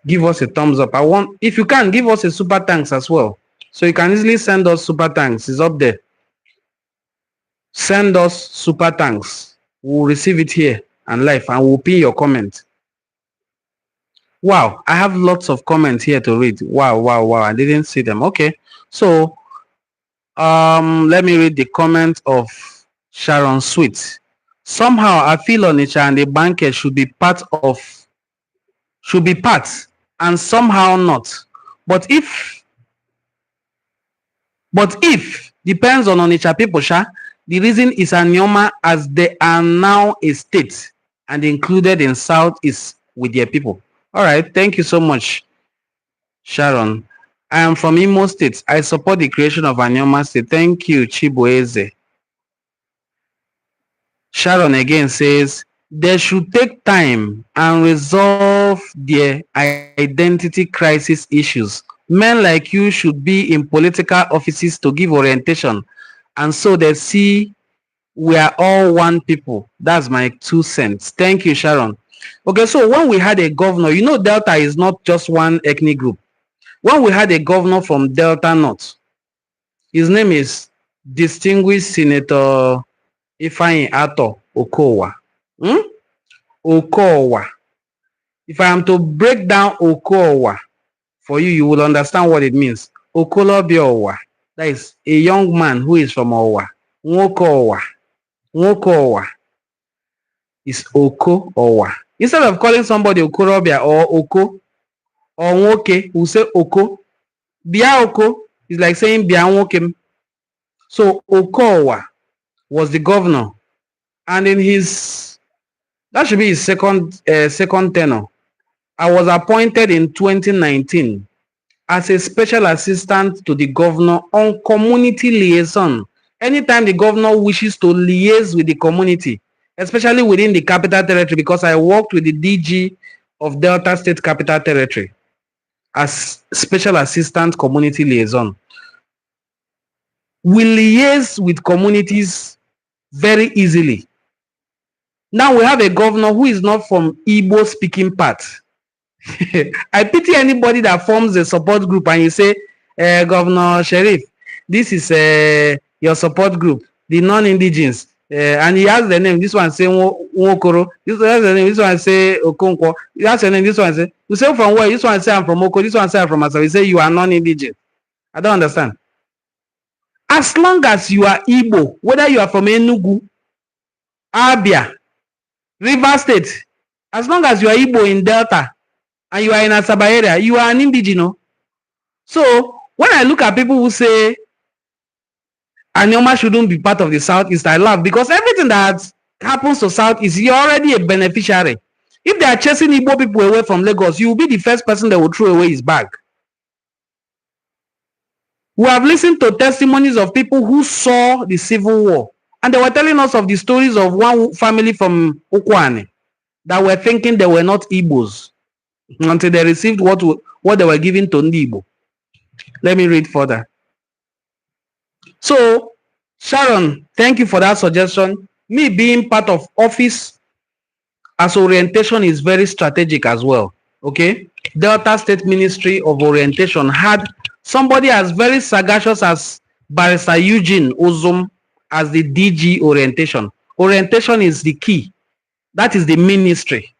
Give us a thumbs up. If you can, give us a super thanks as well. So you can easily send us super thanks. It's up there. Send us super thanks. We'll receive it here and live, and we'll pin your comment. Wow, I have lots of comments here to read. Wow. I didn't see them. Okay. So let me read the comment of Sharon Sweet. Somehow I feel Onitsha and the banker should be part, and somehow not. But if depends on Onitsha people, the reason is Anioma, as they are now a state and included in Southeast with their people. All right, thank you so much, Sharon, I am from Imo State. I support the creation of Anioma State. Thank you, Chibueze. Sharon again says they should take time and resolve their identity crisis issues. Men like you should be in political offices to give orientation, and so they see we are all one people. That's my 2 cents. Thank you, Sharon. Okay, so when we had a governor, you know, Delta is not just one ethnic group. When we had a governor from Delta North, his name is Distinguished Senator Ifeanyi Ato Okowa. Okowa. If I am to break down Okowa for you, you will understand what it means. Okolobiowa. That is a young man who is from Owa. Nwokowa. Nwokowa is Oko Owa. Instead of calling somebody Okorobia or Oko or Nwoke, we say Oko. Bia Oko is like saying Bia Nwokem. So Okowa was the governor, and in his, that should be his second tenure. I was appointed in 2019 as a special assistant to the governor on community liaison. Anytime the governor wishes to liaise with the community, especially within the Capital Territory, because I worked with the DG of Delta State Capital Territory as special assistant community liaison. We liaise with communities very easily. Now we have a governor who is not from Igbo speaking part. I pity anybody that forms a support group and you say, Governor Sheriff, this is your support group, the non-indigens, and he has the name. This one say Nwokoro. This one has the name. This one say Okonkwo. He has the name. This one say, you say from where? This one say I'm from Oko. This one say I'm from Asa. You say you are non-indigen. I don't understand. As long as you are Igbo, whether you are from Enugu, Abia, River State, as long as you are Igbo in Delta and you are in Asaba area, you are an indigenous. So when I look at people who say Anioma shouldn't be part of the Southeast, I laugh, because everything that happens to Southeast, you're already a beneficiary. If they are chasing Igbo people away from Lagos, you will be the first person that will throw away his bag. We have listened to testimonies of people who saw the civil war, and they were telling us of the stories of one family from Enuani that were thinking they were not Igbos until they received what they were given to Igbo. Let me read further. So, Sharon, thank you for that suggestion. Me being part of office as orientation is very strategic as well. Okay, Delta State Ministry of Orientation had somebody as very sagacious as Barrister Eugene Ozum as the DG orientation. Orientation is the key. That is the ministry.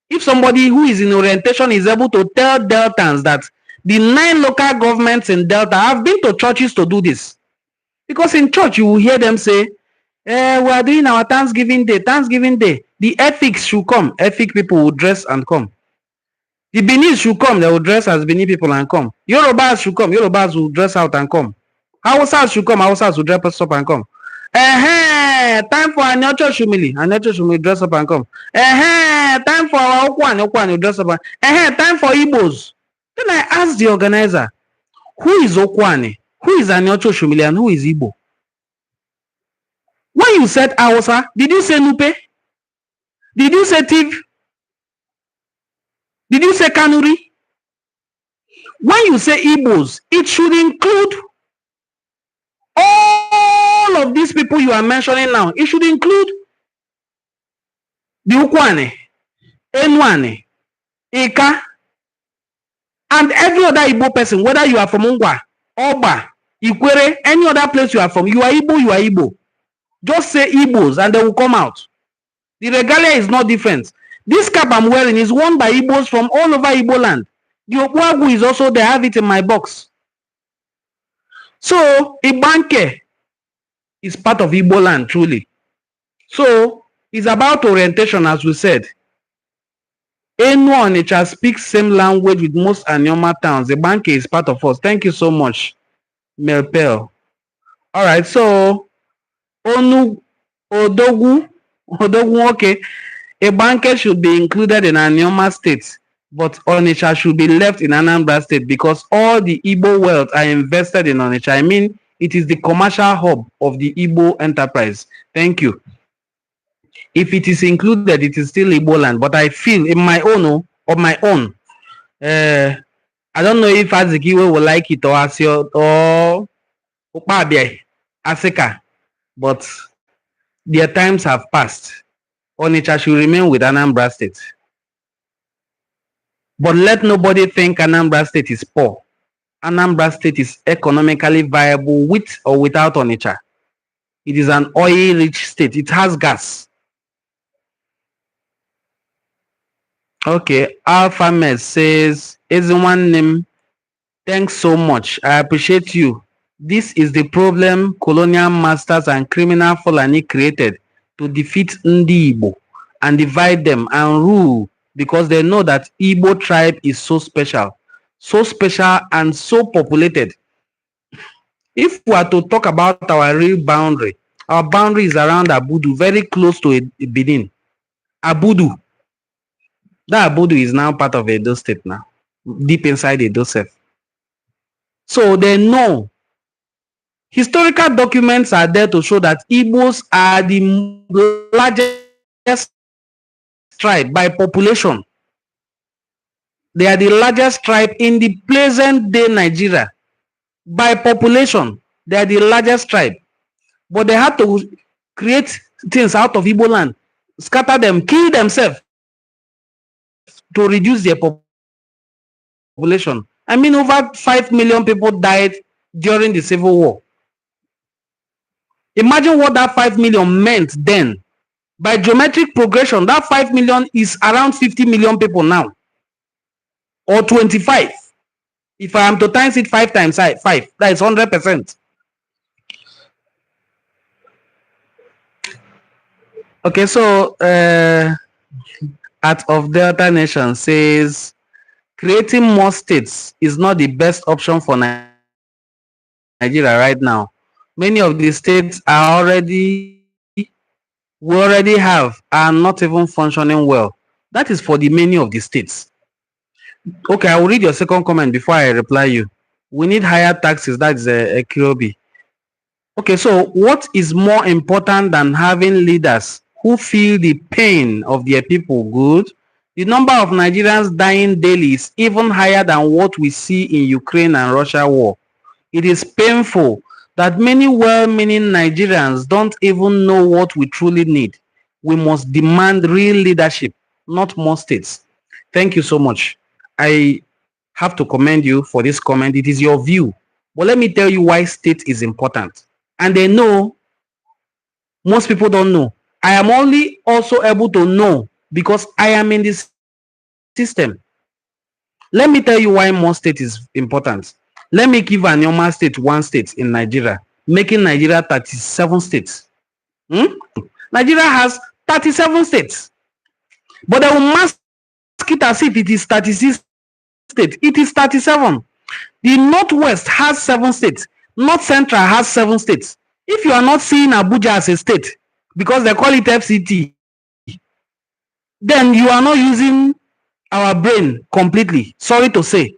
If somebody who is in orientation is able to tell Deltans that the 9 local governments in Delta have been to churches to do this, because in church you will hear them say, we are doing our Thanksgiving Day. Thanksgiving Day, the ethics should come. Ethic people will dress and come. The Benin should come, they will dress as Benin people and come. Yorubas should come, Yorubas will dress out and come. Hausas should come, Hausas will dress up and come. Time for Anyocho Shumili dress up and come. Time for our Okwani will dress up and time for Igbos. Then I asked the organizer, who is Okwani, who is Anyocho Shumili, and who is Igbo? When you said Hausa, did you say Nupe? Did you say Tiv? Did you say Kanuri? When you say Igbos, it should include all of these people you are mentioning now. It should include the Ukwane, Enuani, Ika, and every other Igbo person, whether you are from Ungwa, Oba, Ikwere, any other place you are from. You are Igbo, you are Igbo. Just say Igbos and they will come out. The regalia is not different. This cap I'm wearing is worn by Igbos from all over Igbo land. The Okwagu is also there. I have it in my box. So, Ibanke is part of Igbo land, truly. So, it's about orientation, as we said. Enuani speaks same language with most Anioma towns. Ibanke is part of us. Thank you so much, Melpel. All right, so, Odogu, okay. Ibanke should be included in Anioma state. But Onitsha should be left in Anambra State because all the Igbo wealth are invested in Onitsha. I mean, it is the commercial hub of the Igbo enterprise. Thank you. If it is included, it is still Igbo land. But I feel in my own, I don't know if Azikiwe will like it or Asio or Asika, but their times have passed. Onitsha should remain with Anambra State. But let nobody think Anambra State is poor. Anambra State is economically viable with or without Onitsha. It is an oil-rich state. It has gas. Okay, Alpha Med says, Enuani, thanks so much. I appreciate you. This is the problem colonial masters and criminal Fulani created to defeat Ndi Igbo and divide them and rule because they know that Igbo tribe is so special and so populated. If we are to talk about our real boundary, our boundary is around Abudu, very close to Benin. Abudu. That Abudu is now part of Edo State now, deep inside Edo State. So they know. Historical documents are there to show that Igbos are the largest tribe by population. They are the largest tribe in the present day Nigeria. By population, they are the largest tribe. But they had to create things out of Igbo land, scatter them, kill themselves to reduce their population. I mean, over 5 million people died during the Civil War. Imagine what that 5 million meant then. By geometric progression, that 5 million is around 50 million people now. Or 25. If I am to times it 5 times 5, that is 100%. Okay, so Art of Delta Nation says, creating more states is not the best option for Nigeria right now. Many of the states we already have are not even functioning well. That is for the many of the states. Okay, I will read your second comment before I reply you. We need higher taxes. That is a QOB. Okay, so what is more important than having leaders who feel the pain of their people good? The number of Nigerians dying daily is even higher than what we see in Ukraine and Russia war. It is painful that many well-meaning Nigerians don't even know what we truly need. We must demand real leadership, not more states. Thank you so much. I have to commend you for this comment. It is your view. But let me tell you why state is important. And they know, most people don't know. I am only also able to know because I am in this system. Let me tell you why more state is important. Let me give Anioma state one state in Nigeria, making Nigeria 37 states. Nigeria has 37 states. But they will mask it as if it is 36 states. It is 37. The Northwest has 7 states. North Central has 7 states. If you are not seeing Abuja as a state, because they call it FCT, then you are not using our brain completely. Sorry to say.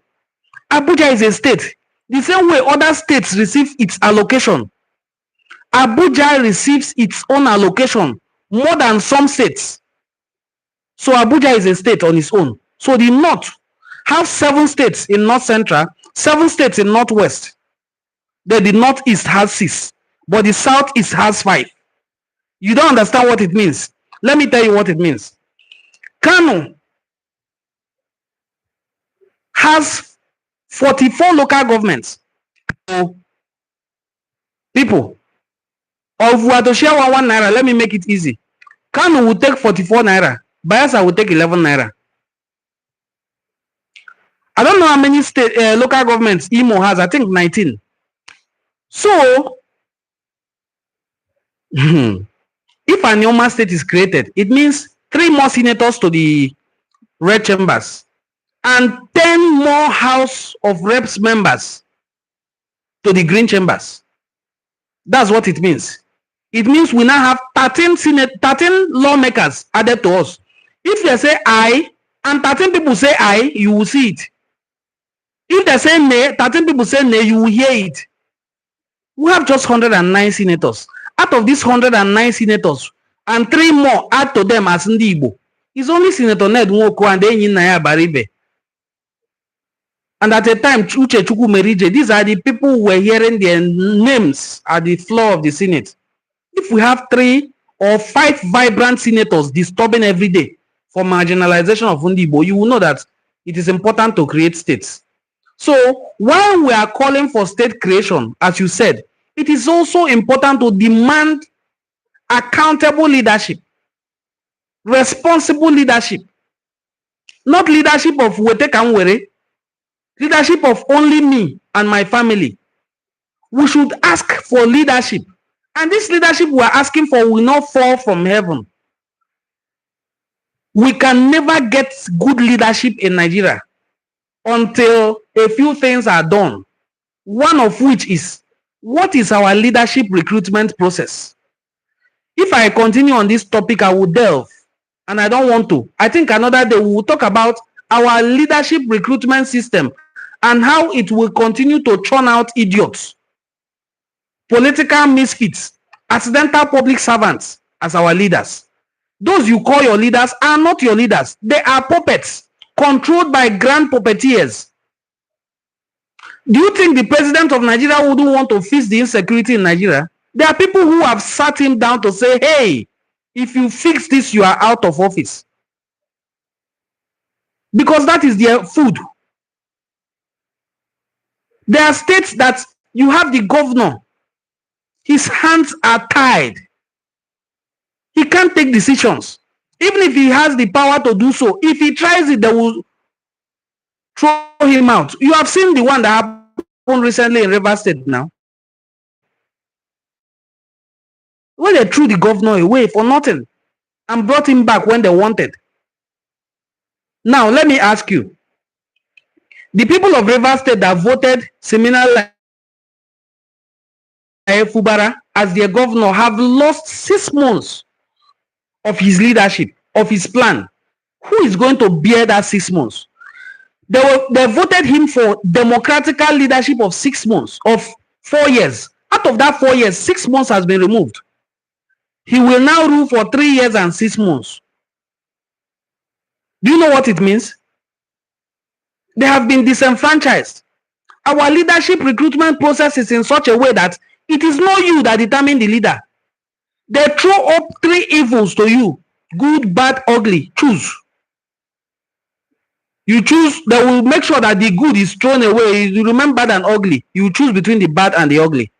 Abuja is a state. The same way other states receive its allocation. Abuja receives its own allocation more than some states. So Abuja is a state on its own. So the North have 7 states in North Central, 7 states in Northwest. Then the Northeast has 6, but the Southeast has 5. You don't understand what it means. Let me tell you what it means. Kano has 44 local governments. People, or if we are to share one naira, let me make it easy. Kano will take 44 naira. Bayelsa will take 11 naira. I don't know how many state local governments Imo has. I think 19. So, if Anioma state is created, it means 3 more senators to the red chambers and 10 more House of Reps members to the green chambers. That's what it means. It means we now have 13 lawmakers added to us. If they say I, and 13 people say aye, you will see it. If they say nay, 13 people say nay, you will hear it. We have just 109 senators. Out of these 109 senators, and 3 more add to them as Ndi Igbo, it's only Senator Ned Nwoko and Enyi Naya Baribe. And at the time, Uche Chukwumerije, these are the people who were hearing their names at the floor of the Senate. If we have 3 or 5 vibrant senators disturbing every day for marginalization of Ndi Igbo, you will know that it is important to create states. So while we are calling for state creation, as you said, it is also important to demand accountable leadership, responsible leadership, not leadership of Wete Kamwere, leadership of only me and my family. We should ask for leadership, and this leadership we are asking for will not fall from heaven. We can never get good leadership in Nigeria until a few things are done, one of which is, what is our leadership recruitment process? If I continue on this topic, I will delve, and I don't want to. I think another day we will talk about our leadership recruitment system and how it will continue to churn out idiots, political misfits, accidental public servants as our leaders. Those you call your leaders are not your leaders. They are puppets controlled by grand puppeteers. Do you think the president of Nigeria wouldn't want to fix the insecurity in Nigeria? There are people who have sat him down to say, hey, if you fix this, you are out of office. Because that is their food. There are states that you have the governor. His hands are tied. He can't take decisions. Even if he has the power to do so, if he tries it, they will throw him out. You have seen the one that happened recently in Rivers State now, where they threw the governor away for nothing and brought him back when they wanted. Now, let me ask you, the people of Rivers State that voted Seminal Fubara as their governor have lost 6 months of his leadership, of his plan. Who is going to bear that 6 months? They voted him for democratical leadership of 6 months, of 4 years. Out of that 4 years, 6 months has been removed. He will now rule for 3 years and 6 months. Do you know what it means? They have been disenfranchised. Our leadership recruitment process is in such a way that it is not you that determine the leader. They throw up 3 evils to you: good, bad, ugly. Choose. You choose. They will make sure that the good is thrown away. You remember bad and ugly. You choose between the bad and the ugly.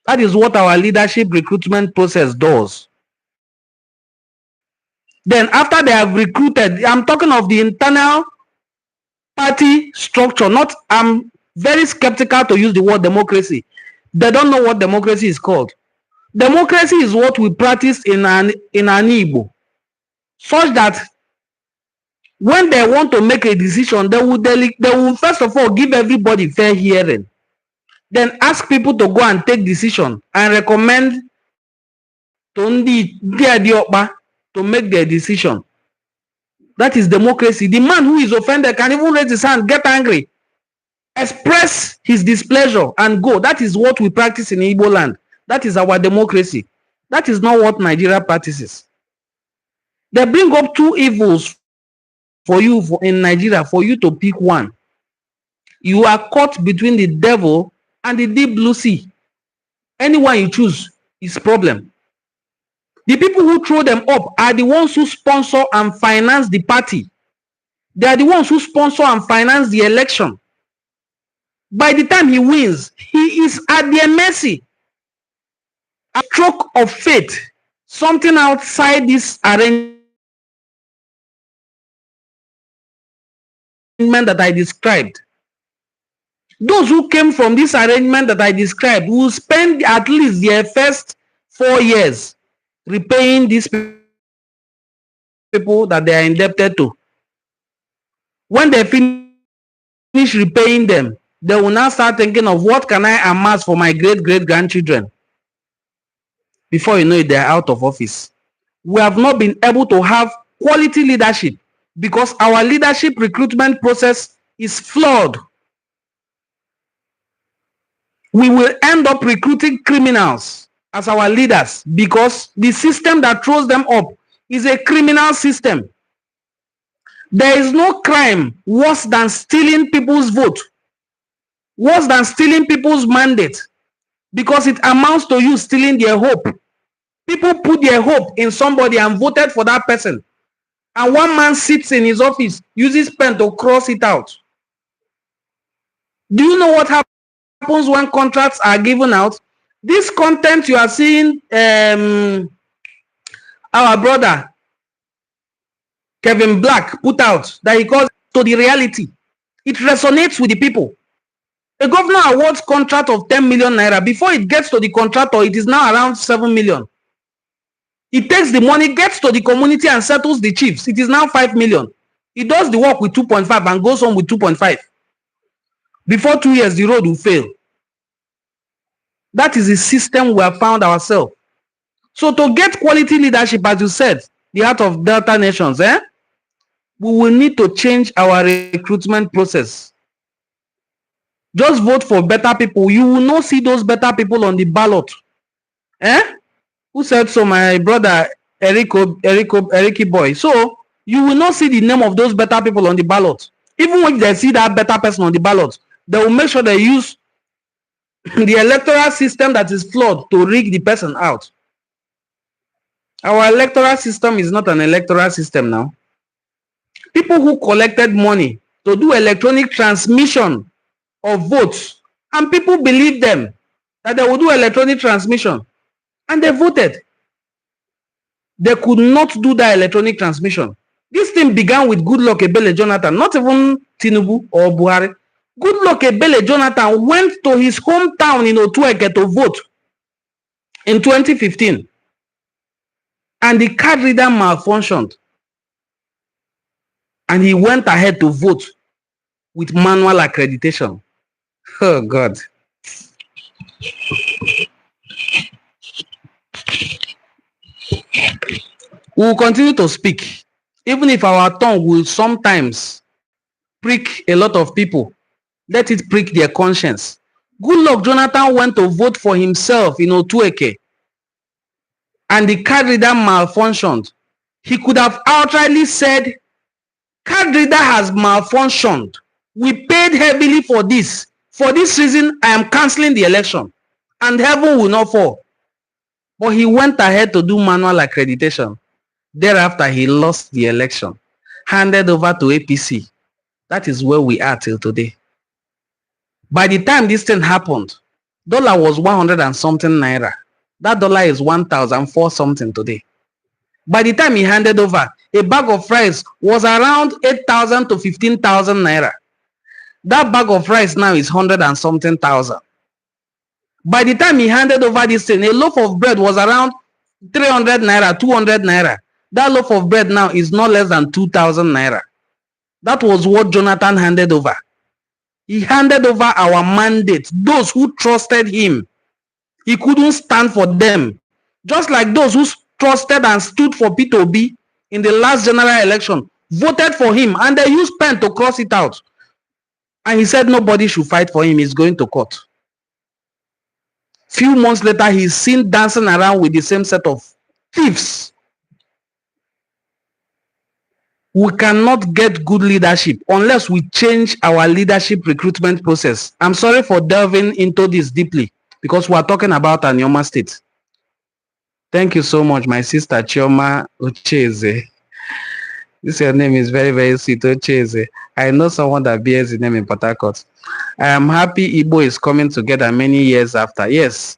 That is what our leadership recruitment process does. Then after they have recruited, I'm talking of the internal party structure. Not, I'm very skeptical to use the word democracy. They don't know what democracy is called. Democracy is what we practice in Igbo, such that when they want to make a decision, they will first of all give everybody fair hearing, then ask people to go and take decision and recommend to make their decision. That is democracy. The man who is offended can even raise his hand, get angry, express his displeasure, and go. That is what we practice in Igbo land. That is our democracy. That is not what Nigeria practices. They bring up 2 evils for you in Nigeria for you to pick one. You are caught between the devil and the deep blue sea. Anyone you choose is problem. The people who throw them up are the ones who sponsor and finance the party. They are the ones who sponsor and finance the election. By the time he wins, he is at their mercy. A stroke of fate, something outside this arrangement that I described. Those who came from this arrangement that I described will spend at least their first 4 years repaying these people that they are indebted to. When they finish repaying them, they will now start thinking of what can I amass for my great-great-grandchildren. Before you know it, they are out of office. We have not been able to have quality leadership because our leadership recruitment process is flawed. We will end up recruiting criminals as our leaders because the system that throws them up is a criminal system. There is no crime worse than stealing people's vote, worse than stealing people's mandate, because it amounts to you stealing their hope. People put their hope in somebody and voted for that person. And one man sits in his office, uses pen to cross it out. Do you know what happens when contracts are given out? This content you are seeing our brother Kevin Black put out, that he calls to the reality. It resonates with the people. A governor awards contract of 10 million naira. Before it gets to the contractor, it is now around 7 million. He takes the money, gets to the community and settles the chiefs. It is now 5 million. He does the work with 2.5 and goes on with 2.5. Before 2 years, the road will fail. That is the system we have found ourselves. So to get quality leadership, as you said, the heart of Delta nations, we will need to change our recruitment process. Just vote for better people. You will not see those better people on the ballot. Who said so? My brother Eriki boy. So you will not see the name of those better people on the ballot. Even when they see that better person on the ballot, they will make sure they use the electoral system that is flawed to rig the person out. Our electoral system is not an electoral system now. People who collected money to do electronic transmission of votes, and people believe them that they will do electronic transmission, and they voted. They could not do that electronic transmission. This thing began with Goodluck Ebele Jonathan, not even Tinubu or Buhari. Goodluck Ebele Jonathan went to his hometown in Otueke to vote in 2015. And the card reader malfunctioned. And he went ahead to vote with manual accreditation. Oh, God. We will continue to speak, even if our tongue will sometimes prick a lot of people. Let it prick their conscience. Goodluck Jonathan went to vote for himself in Otueke, and the card reader malfunctioned. He could have outrightly said, card reader has malfunctioned. We paid heavily for this. For this reason, I am cancelling the election, and heaven will not fall. But he went ahead to do manual accreditation. Thereafter, he lost the election, handed over to APC. That is where we are till today. By the time this thing happened, dollar was 100 and something naira. That dollar is 1,004 something today. By the time he handed over, a bag of rice was around 8,000 to 15,000 naira. That bag of rice now is 100 and something thousand. By the time he handed over this thing, a loaf of bread was around 300 naira, 200 naira. That loaf of bread now is not less than 2,000 naira. That was what Jonathan handed over. He handed over our mandate, those who trusted him. He couldn't stand for them. Just like those who trusted and stood for P2B in the last general election, voted for him, and they used pen to cross it out. And he said nobody should fight for him. He's going to court. Few months later, he's seen dancing around with the same set of thieves. We cannot get good leadership unless we change our leadership recruitment process. I'm sorry for delving into this deeply because we are talking about Anioma State. Thank you so much, my sister Chioma Ocheze. This your name is very, very sweet, Ocheze. I know someone that bears the name in Port Harcourt. I am happy IGBO is coming together many years after. Yes,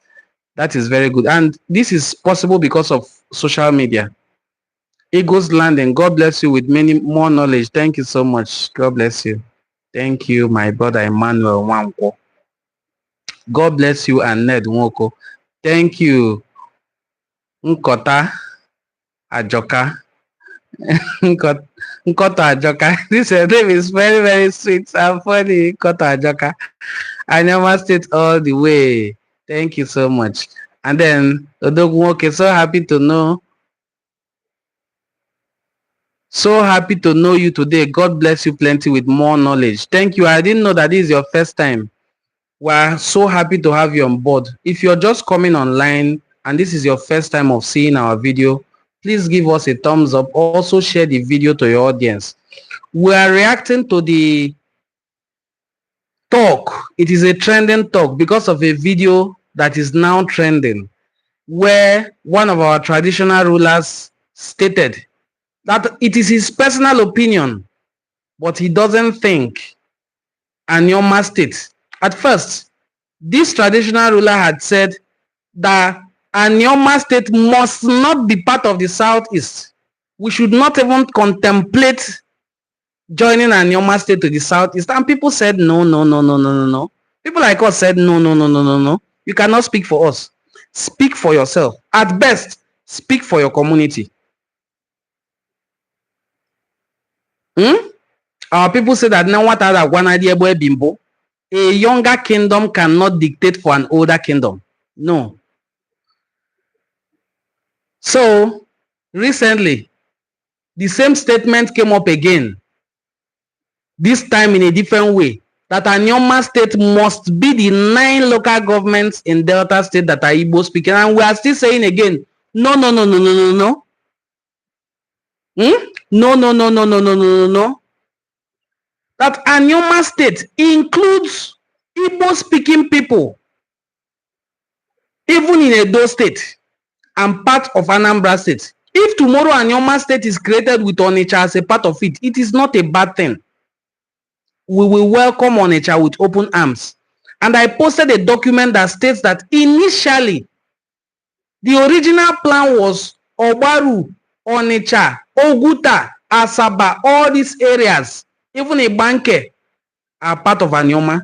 that is very good. And this is possible because of social media. Eagles landing. God bless you with many more knowledge. Thank you so much. God bless you. Thank you, my brother Emmanuel Wanko. God bless you and Ned Nwoko. Thank you, Nkota Ajoka. Nkota Ajoka. This name is very, very sweet and funny. Nkota Ajoka. Anioma State all the way. Thank you so much. And then Odogwoke, so happy to know So happy to know you today. God bless you plenty with more knowledge. Thank you. I didn't know that this is your first time. We're so happy to have you on board. If you're just coming online and this is your first time of seeing our video, please give us a thumbs up. Also share the video to your audience. We are reacting to the talk. It is a trending talk because of a video that is now trending where one of our traditional rulers stated that it is his personal opinion, but he doesn't think Anioma State. At first, this traditional ruler had said that Anioma State must not be part of the Southeast. We should not even contemplate joining Anioma State to the Southeast. And people said, no, no, no, no, no, no, no. People like us said, no, no, no, no, no, no. You cannot speak for us. Speak for yourself. At best, speak for your community. Our people say that now what other one idea boy bimbo? A younger kingdom cannot dictate for an older kingdom. No. So recently, the same statement came up again, this time in a different way, that Anioma State must be the 9 local governments in Delta State that are Igbo speaking. And we are still saying again, no, no, no, no, no, no, no. No, no, no, no, no, no, no, no, no. That Anioma State includes Igbo speaking people, even in Edo State and part of Anambra State. If tomorrow Anioma State is created with Onitsha as a part of it, it is not a bad thing. We will welcome Onitsha with open arms. And I posted a document that states that initially, the original plan was Obaru, Onitsha, Oguta, Asaba, all these areas, even Ibanke, are part of Anioma.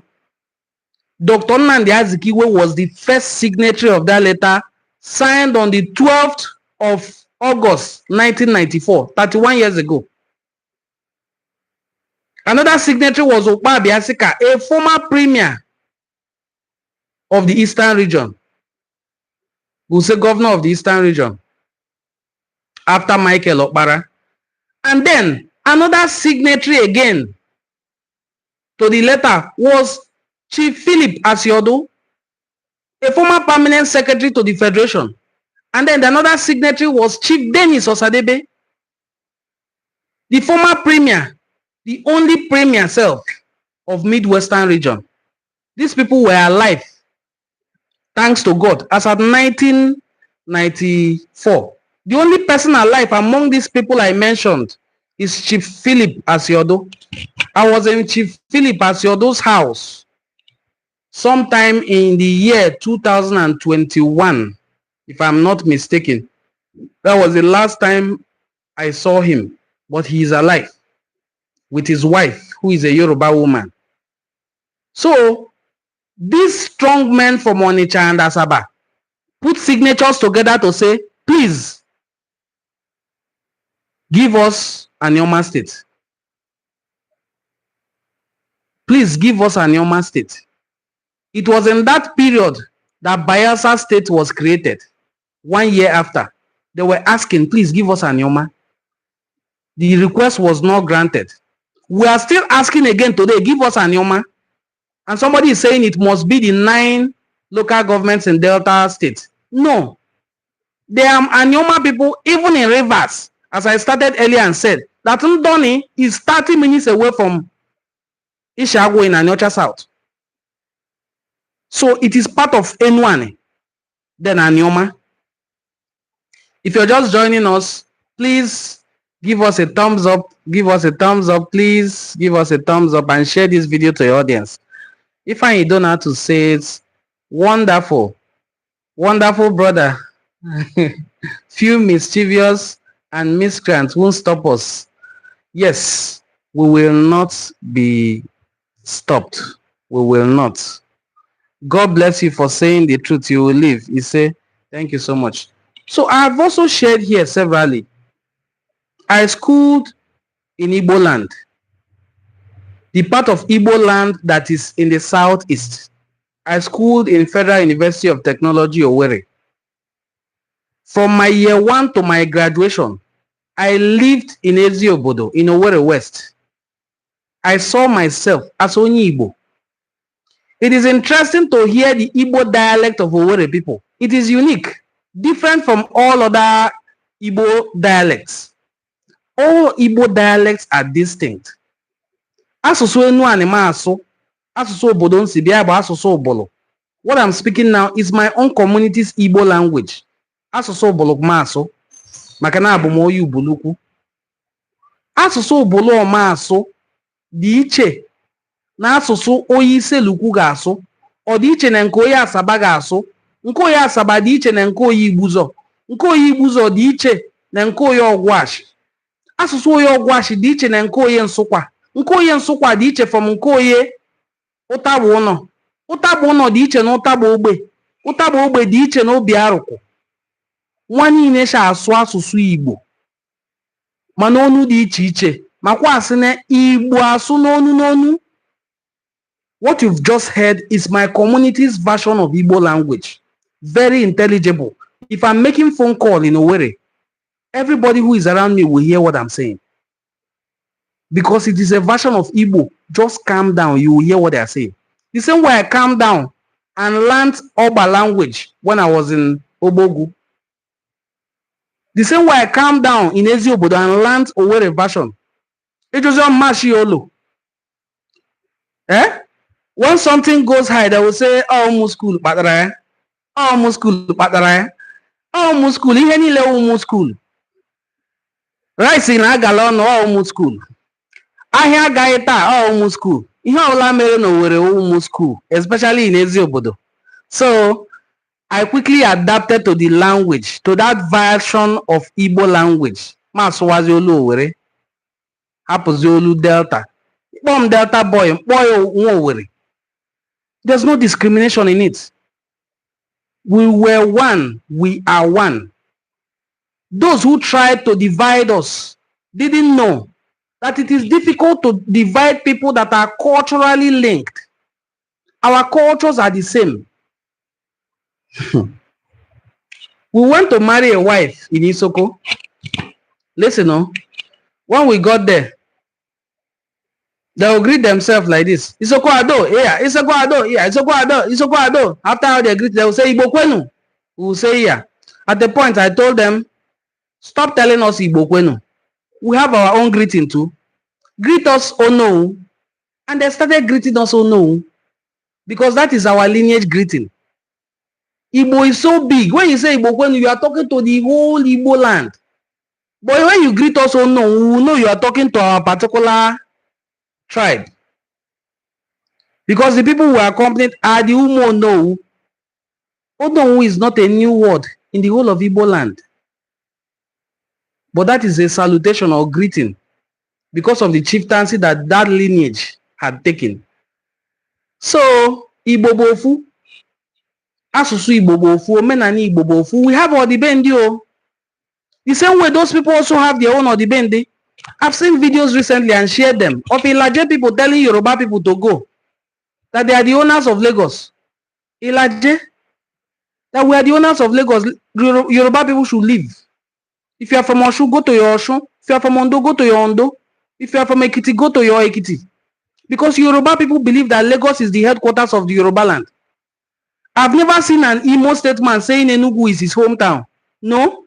Dr. Nnamdi Azikiwe was the first signatory of that letter, signed on the 12th of August 1994, 31 years ago. Another signatory was Okpa Abiasika, a former premier of the Eastern region. We'll say governor of the Eastern region after Michael Okpara. And then another signatory again to the letter was Chief Philip Asiodo, a former permanent secretary to the Federation. And then another signatory was Chief Dennis Osadebe, the former premier, the only premier self of Midwestern region. These people were alive, thanks to God, as at 1994. The only person alive among these people I mentioned is Chief Philip Asiodo. I was in Chief Philip Asiodo's house sometime in the year 2021, if I'm not mistaken. That was the last time I saw him, but he is alive with his wife, who is a Yoruba woman. So these strong men from Onitsha and Asaba put signatures together to say, please give us Anioma State. Please give us Anioma State. It was in that period that Bayelsa State was created. 1 year after, they were asking, please give us Anioma. The request was not granted. We are still asking again today, give us Anioma. And somebody is saying it must be the 9 local governments in Delta State. No. There are Anioma people, even in Rivers, as I started earlier and said, that Ndoni is 30 minutes away from Ishago in Aniocha South. So it is part of Enuani, then Anioma. If you're just joining us, please give us a thumbs up. Give us a thumbs up. Please give us a thumbs up and share this video to your audience. If I don't know how to say it, wonderful. Wonderful brother. Few mischievous and miscreants won't stop us. Yes, we will not be stopped. We will not. God bless you for saying the truth. You will live. You say, thank you so much. So I have also shared here severally. I schooled in Igbo land. The part of Igbo land that is in the southeast. I schooled in Federal University of Technology, Owerri. From my year 1 to my graduation, I lived in Eziobodo, in Owerri West. I saw myself as Onyi Igbo. It is interesting to hear the Igbo dialect of Owerri people. It is unique, different from all other Igbo dialects. All Igbo dialects are distinct. Asụsụ Enuani ma asụ, asụsụ obodo nsi bịa bụ asụsụ Obolo. What I'm speaking now is my own community's Igbo language. Asụsụ Obolo ma asụ, maka na abụ m onye Ubulukwu. Asụsụ Obolo ma asụ dị iche na asụsụ onye Iselukwu ga-asụ. Ọ dị iche na nke onye Asaba ga-asụ. Nke onye Asaba dị iche na nke onye Igbuzo. Nke onye Igbuzo dị iche na nke onye Ogwashi. Asụsụ onye Ogwashi dị iche na nke onye Nsụkwa. Nke onye Nsụkwa dị iche from nke onye Ụtagba ụnọ. Ụtagba ụnọ dị iche na Ụtagba ogbe. Ụtagba ogbe dị iche na Obi Arụkwụ. Nwa niile sha asụ asụsụ Igbo mana onu dị iche iche. Makwa asị na Igbo asụ n'onu n'onu. What you've just heard is my community's version of Igbo language. Very intelligible. If I'm making phone call in Owerri, everybody who is around me will hear what I'm saying. Because it is a version of Igbo. Just calm down, you will hear what they are saying. The same way I calmed down and learned Oba language when I was in Obogu. The same way I calmed down in Eziobodo and learned Owerri version. It was on Mashiolo. When something goes high, they will say, oh, muskul, pataraya. Oh, muskul, pataraya. Oh, muskul, ihe niile muskul. Rice in agalon, oh, muskul. Ahịa agaghị taa, oh, muskul. Ihe ọbụla mere na Owerri muskul, especially in Eziobodo. So, I quickly adapted to the language, to that version of Igbo language. Masụwazi olu Owerri. Hapụzi olu Delta. Kpọm Delta boy, mkpọ nwa Owerri. There's no discrimination in it. We were one. We are one. Those who tried to divide us didn't know that it is difficult to divide people that are culturally linked. Our cultures are the same. We went to marry a wife in Isoko. Listen, when we got there, they will greet themselves like this. Isoko Ado, yeah, Isoko Ado, yeah, Isoko Ado, Isoko Ado. After how they greet, they will say Igbo Kwenu. We will say yeah. At the point I told them, stop telling us Igbo Kwenu. We have our own greeting too. Greet us oh no. And they started greeting us oh no. Because that is our lineage greeting. Igbo is so big. When you say Igbo Kwenu, you are talking to the whole Igbo land. But when you greet us oh no, we will know you are talking to our particular tribe. Because the people who are accompanied are the Umo no. Onowu is not a new word in the whole of Igbo land. But that is a salutation or greeting because of the chieftaincy that that lineage had taken. So, Igbo bofu, Asusu Igbo bofu, Omenani Igbo bofu, we have Odibendi. The same way those people also have their own Odibendi. I've seen videos recently and shared them of Ilaje people telling Yoruba people to go. That they are the owners of Lagos. Ilaje, that we are the owners of Lagos. Yoruba people should leave. If you are from Osun, go to your Osun. If you are from Ondo, go to your Ondo. If you are from Ekiti, go to your Ekiti. Because Yoruba people believe that Lagos is the headquarters of the Yoruba land. I've never seen an Imo state man saying Enugu is his hometown. No.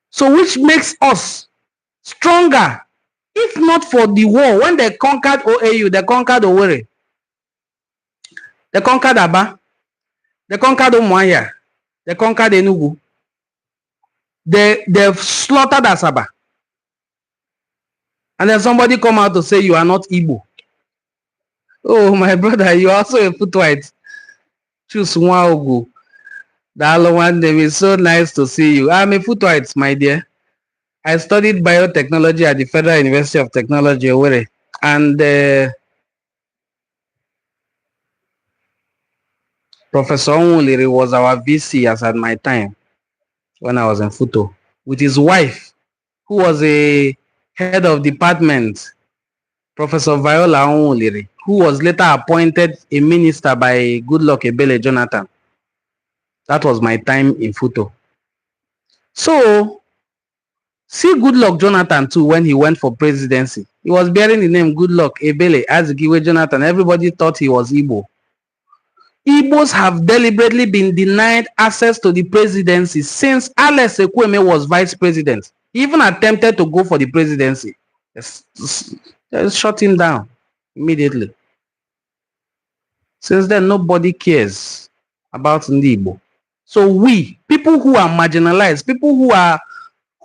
So which makes us stronger. If not for the war, when they conquered OAU, they conquered Owerri. They conquered Aba. They conquered Umuahia. They conquered Enugu. They've slaughtered Asaba. And then somebody come out to say you are not Igbo. Oh, my brother, you are also a footwhite. Choose one Ogu. The other one, they were so nice to see you. I'm a footwhite, my dear. I studied biotechnology at the Federal University of Technology, Owerri. And Professor Onwuliri was our VC as at my time when I was in Futo, with his wife, who was a head of department, Professor Viola Onwuliri, who was later appointed a minister by Goodluck Ebele Jonathan. That was my time in Futo. So, See Goodluck Jonathan too when he went for presidency. He was bearing the name Goodluck Ebele Azikiwe Jonathan. Everybody thought he was Igbo. Igbos have deliberately been denied access to the presidency since Alex Ekwueme was vice president. He even attempted to go for the presidency. They shut him down immediately. Since then, nobody cares about Ndi Igbo. So we, people who are marginalized, people who are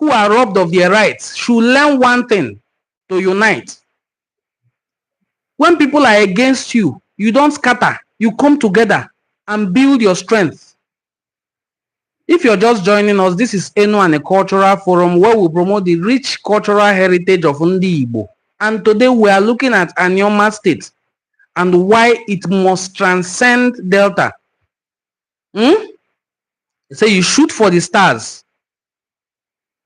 robbed of their rights, should learn one thing: to unite. When people are against you, you don't scatter. You come together and build your strength. If you're just joining us, this is Enuani Cultural Forum, where we promote the rich cultural heritage of Ndi Igbo. And today we are looking at Anioma State and why it must transcend Delta. Say you shoot for the stars.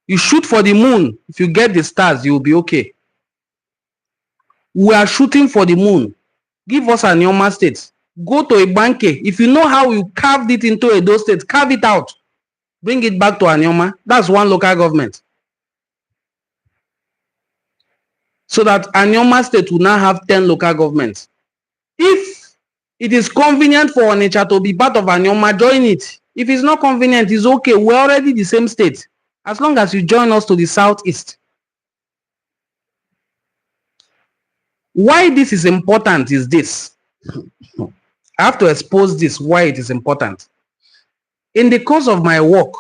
You shoot for the moon. If you get the stars, you'll be okay. We are shooting for the moon. Give us Anioma State. Go to Ibanke. If you know how you carved it into Edo State, carve it out. Bring it back to Anioma. That's one local government. So that Anioma State will now have 10 local governments. If it is convenient for Onitsha to be part of Anioma, join it. If it's not convenient, it's okay. We're already the same state. As long as you join us to the southeast. Why this is important is this. I have to expose this, why it is important. In the course of my work,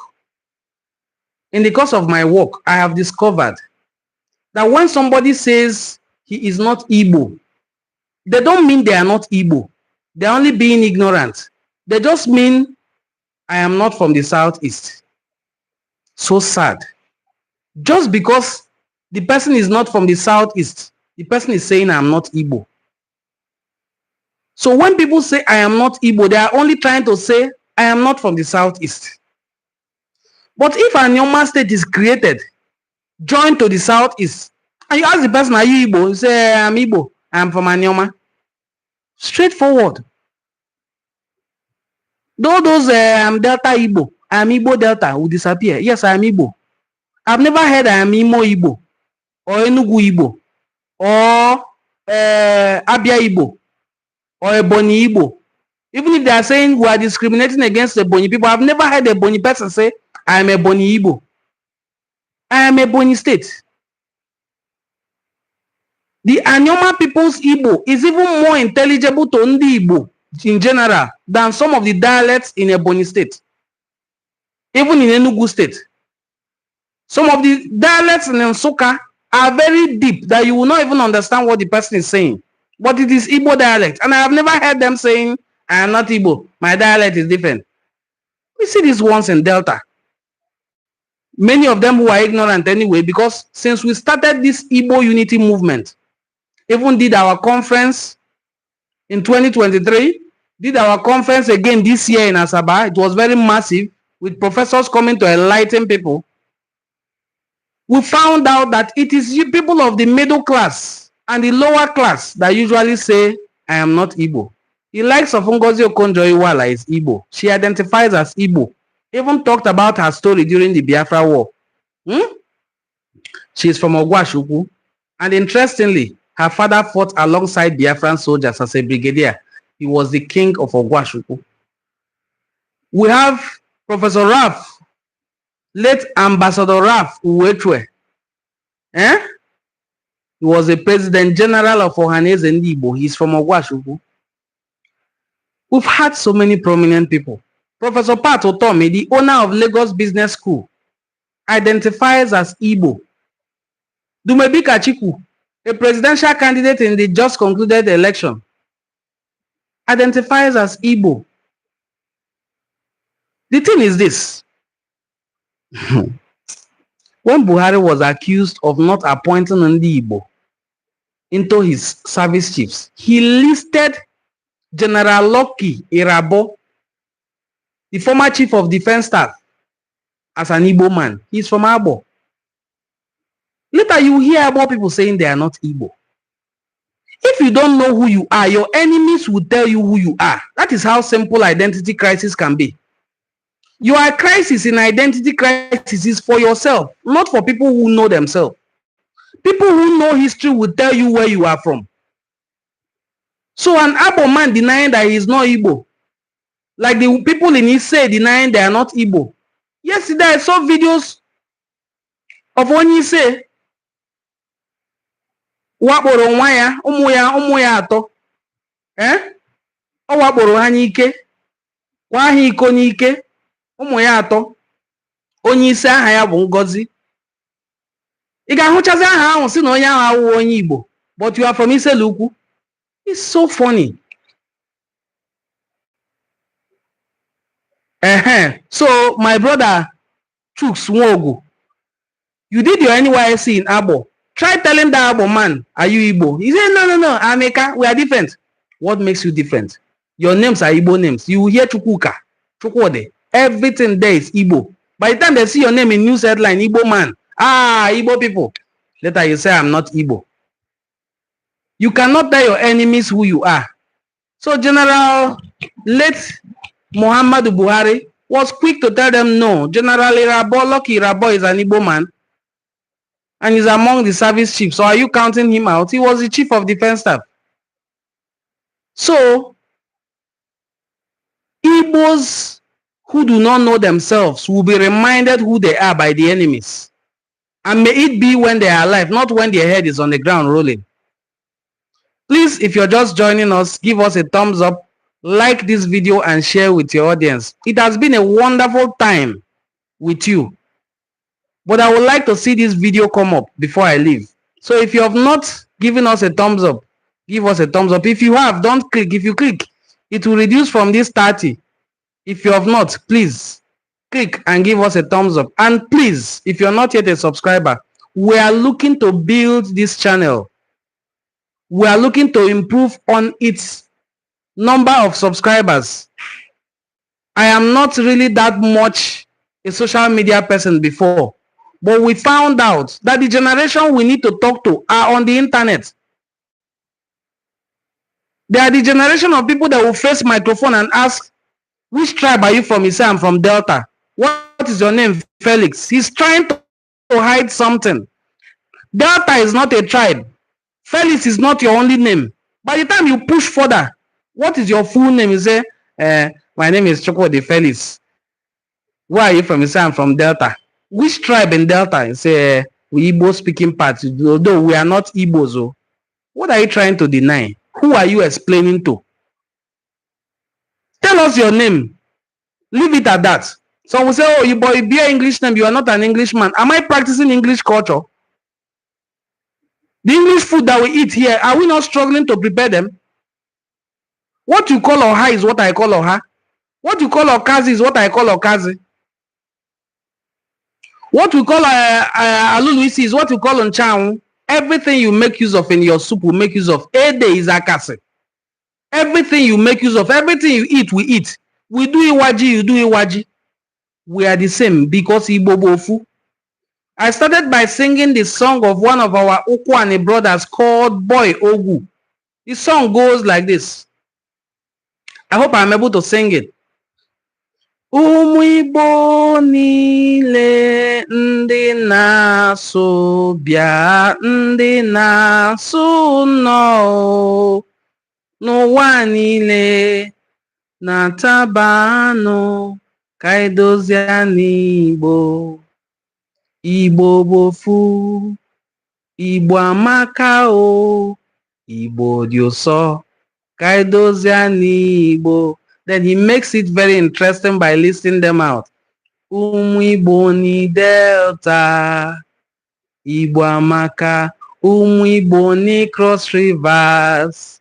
I have discovered that when somebody says he is not Igbo, they don't mean they are not Igbo. They're only being ignorant. They just mean, I am not from the southeast. So sad. Just because the person is not from the southeast, the person is saying I am not Igbo. So when people say I am not Igbo, they are only trying to say I am not from the southeast. But if Anioma State is created, joined to the southeast, and you ask the person, are you Igbo? You say, I am Igbo. I am from Anioma. Straightforward. Though those Delta Igbo, I am Igbo Delta will disappear. Yes, I am Igbo. I've never heard I am Imo Igbo, or Enugu Igbo, or Abia Igbo, or Ebonyi Igbo. Even if they are saying we are discriminating against Ebonyi people, I've never heard a Ebonyi person say, I am Ebonyi Igbo. I am Ebonyi State. The Anioma people's Igbo is even more intelligible to Ndi Igbo in general than some of the dialects in Ebonyi State. Even in Enugu State. Some of the dialects in Nsukka are very deep that you will not even understand what the person is saying. But it is Igbo dialect. And I have never heard them saying, I am not Igbo. My dialect is different. We see these ones in Delta. Many of them who are ignorant anyway, because since we started this Igbo unity movement, even did our conference in 2023, did our conference again this year in Asaba. It was very massive, with professors coming to enlighten people. We found out that it is you people of the middle class and the lower class that usually say, I am not Igbo. The likes of Ngozi Okonjo-Iweala is Igbo. She identifies as Igbo. Even talked about her story during the Biafra War. She is from Ogwashuku. And interestingly, her father fought alongside Biafran soldiers as a brigadier. He was the king of Ogwashuku. We have Professor Raf, late Ambassador Raf Uwetwe. He was a president general of Ohaneze Ndigbo. He's from Ogwashuku. We've had so many prominent people. Professor Pat Otomi, the owner of Lagos Business School, identifies as Igbo. Dumebika Chiku, a presidential candidate in the just concluded election, identifies as Igbo. The thing is this. When Buhari was accused of not appointing Ndi Igbo into his service chiefs, he listed General Lucky Irabo, the former chief of defense staff, as an Igbo man. He's from Abo. Later you hear about people saying they are not Igbo. If you don't know who you are, your enemies will tell you who you are. That is how simple identity crisis can be. Your crisis in identity crisis is for yourself, not for people who know themselves. People who know history will tell you where you are from. So an Igbo man denying that he is not Igbo, like the people in Ise denying they are not Igbo. Yesterday I saw videos of Ise wakporo nwa ya, ụmụ ya atọ. Ọ wakporo ha n'ike, kwa ha iko n'ike, ụmụ ya atọ. Onye isi aha ya bụ Ngozi. Ị ga-ahụchazi aha ahụ si na onye ahụ awụghị onye Igbo, but you are from Iselukwu. It's so funny. So my brother Chuks Nwogu, you did your NYSC in Abo. Try telling that Abo man, are you Igbo? He said, no, Ameka, we are different. What makes you different? Your names are Igbo names. You hear Chukwuka, Chukwode. Everything there is Igbo. By the time they see your name in news headline, Igbo man. Igbo people. Later you say, I'm not Igbo. You cannot tell your enemies who you are. So General late Muhammadu Buhari was quick to tell them no. General Lucky Irabo is an Igbo man and is among the service chiefs. So are you counting him out? He was the chief of defense staff. So Igbos who do not know themselves will be reminded who they are by the enemies. And may it be when they are alive, not when their head is on the ground rolling. Please, if you're just joining us, give us a thumbs up, like this video, and share with your audience. It has been a wonderful time with you. But I would like to see this video come up before I leave. So if you have not given us a thumbs up, give us a thumbs up. If you have, don't click. If you click, it will reduce from this 30. If you have not, please click and give us a thumbs up. And please, if you're not yet a subscriber, we are looking to build this channel. We are looking to improve on its number of subscribers. I am not really that much a social media person before, but we found out that the generation we need to talk to are on the internet. They are the generation of people that will face microphone and ask, which tribe are you from? He said, I'm from Delta. What is your name? Felix. He's trying to hide something. Delta is not a tribe. Felix is not your only name. By the time you push further, what is your full name? You say, my name is Chukwudi Felix. Where are you from? You say, I'm from Delta. Which tribe in Delta? You say, we Igbo speaking parts. Although we are not Igbos. Oh. What are you trying to deny? Who are you explaining to? Tell us your name. Leave it at that. So we say, oh, you boy, be an English name. You are not an Englishman. Am I practicing English culture? The English food that we eat here, are we not struggling to prepare them? What you call Oha is what I call Oha. What you call Okazi is what I call Okazi. What we call Aluluisi is what we call Nchang. Everything you make use of in your soup, we make use of. Ede is Akase. Everything you make use of, everything you eat, we eat. We do Iwaji, you do Iwaji. We are the same because Igbo Bofu. I started by singing the song of one of our Enuani brothers called Boy Ogu. The song goes like this. I hope I'm able to sing it. Ụmụ Igbo niile ndị na-asụ bịa ndị na-asụ nnọọ n'ụwa niile na-atabanụ ka edozie n'Igbo. Igbo bofu, Igbo amaka o, Igbo dị ụsọ ka edozie n'Igbo. Then he makes it very interesting by listing them out. Ụmụ Igbo ni Delta, Igbo amaka, ụmụ Igbo ni Cross Rivers,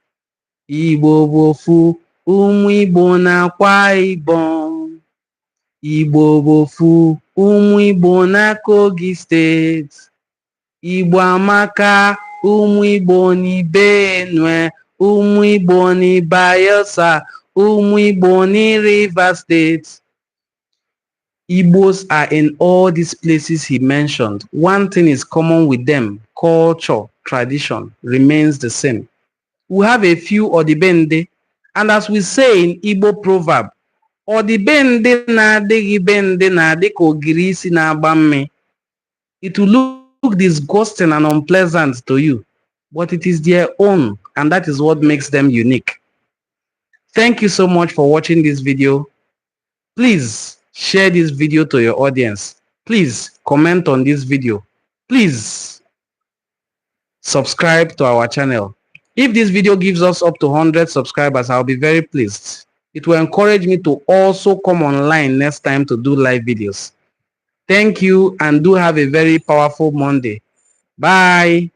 Igbo bofu, ụmụ Igbo na Akwa Ibom, Igbo bofu, ụmụ Igbo na Kogi State, Igbo amaka, ụmụ Igbo ni Benue, ụmụ Igbo ni Bayelsa, ụmụ Igbo ni Rivers State. Igbos are in all these places he mentioned. One thing is common with them: culture, tradition remains the same. We have a few Odibende, and as we say in Igbo proverb, Ọ dị be ndị na-adịghị be ndị na-adị ka ogiri isi na-agba mmiri. It will look disgusting and unpleasant to you, but it is their own, and that is what makes them unique. Thank you so much for watching this video. Please share this video to your audience. Please comment on this video. Please subscribe to our channel. If this video gives us up to 100 subscribers, I'll be very pleased. It will encourage me to also come online next time to do live videos. Thank you, and do have a very powerful Monday. Bye.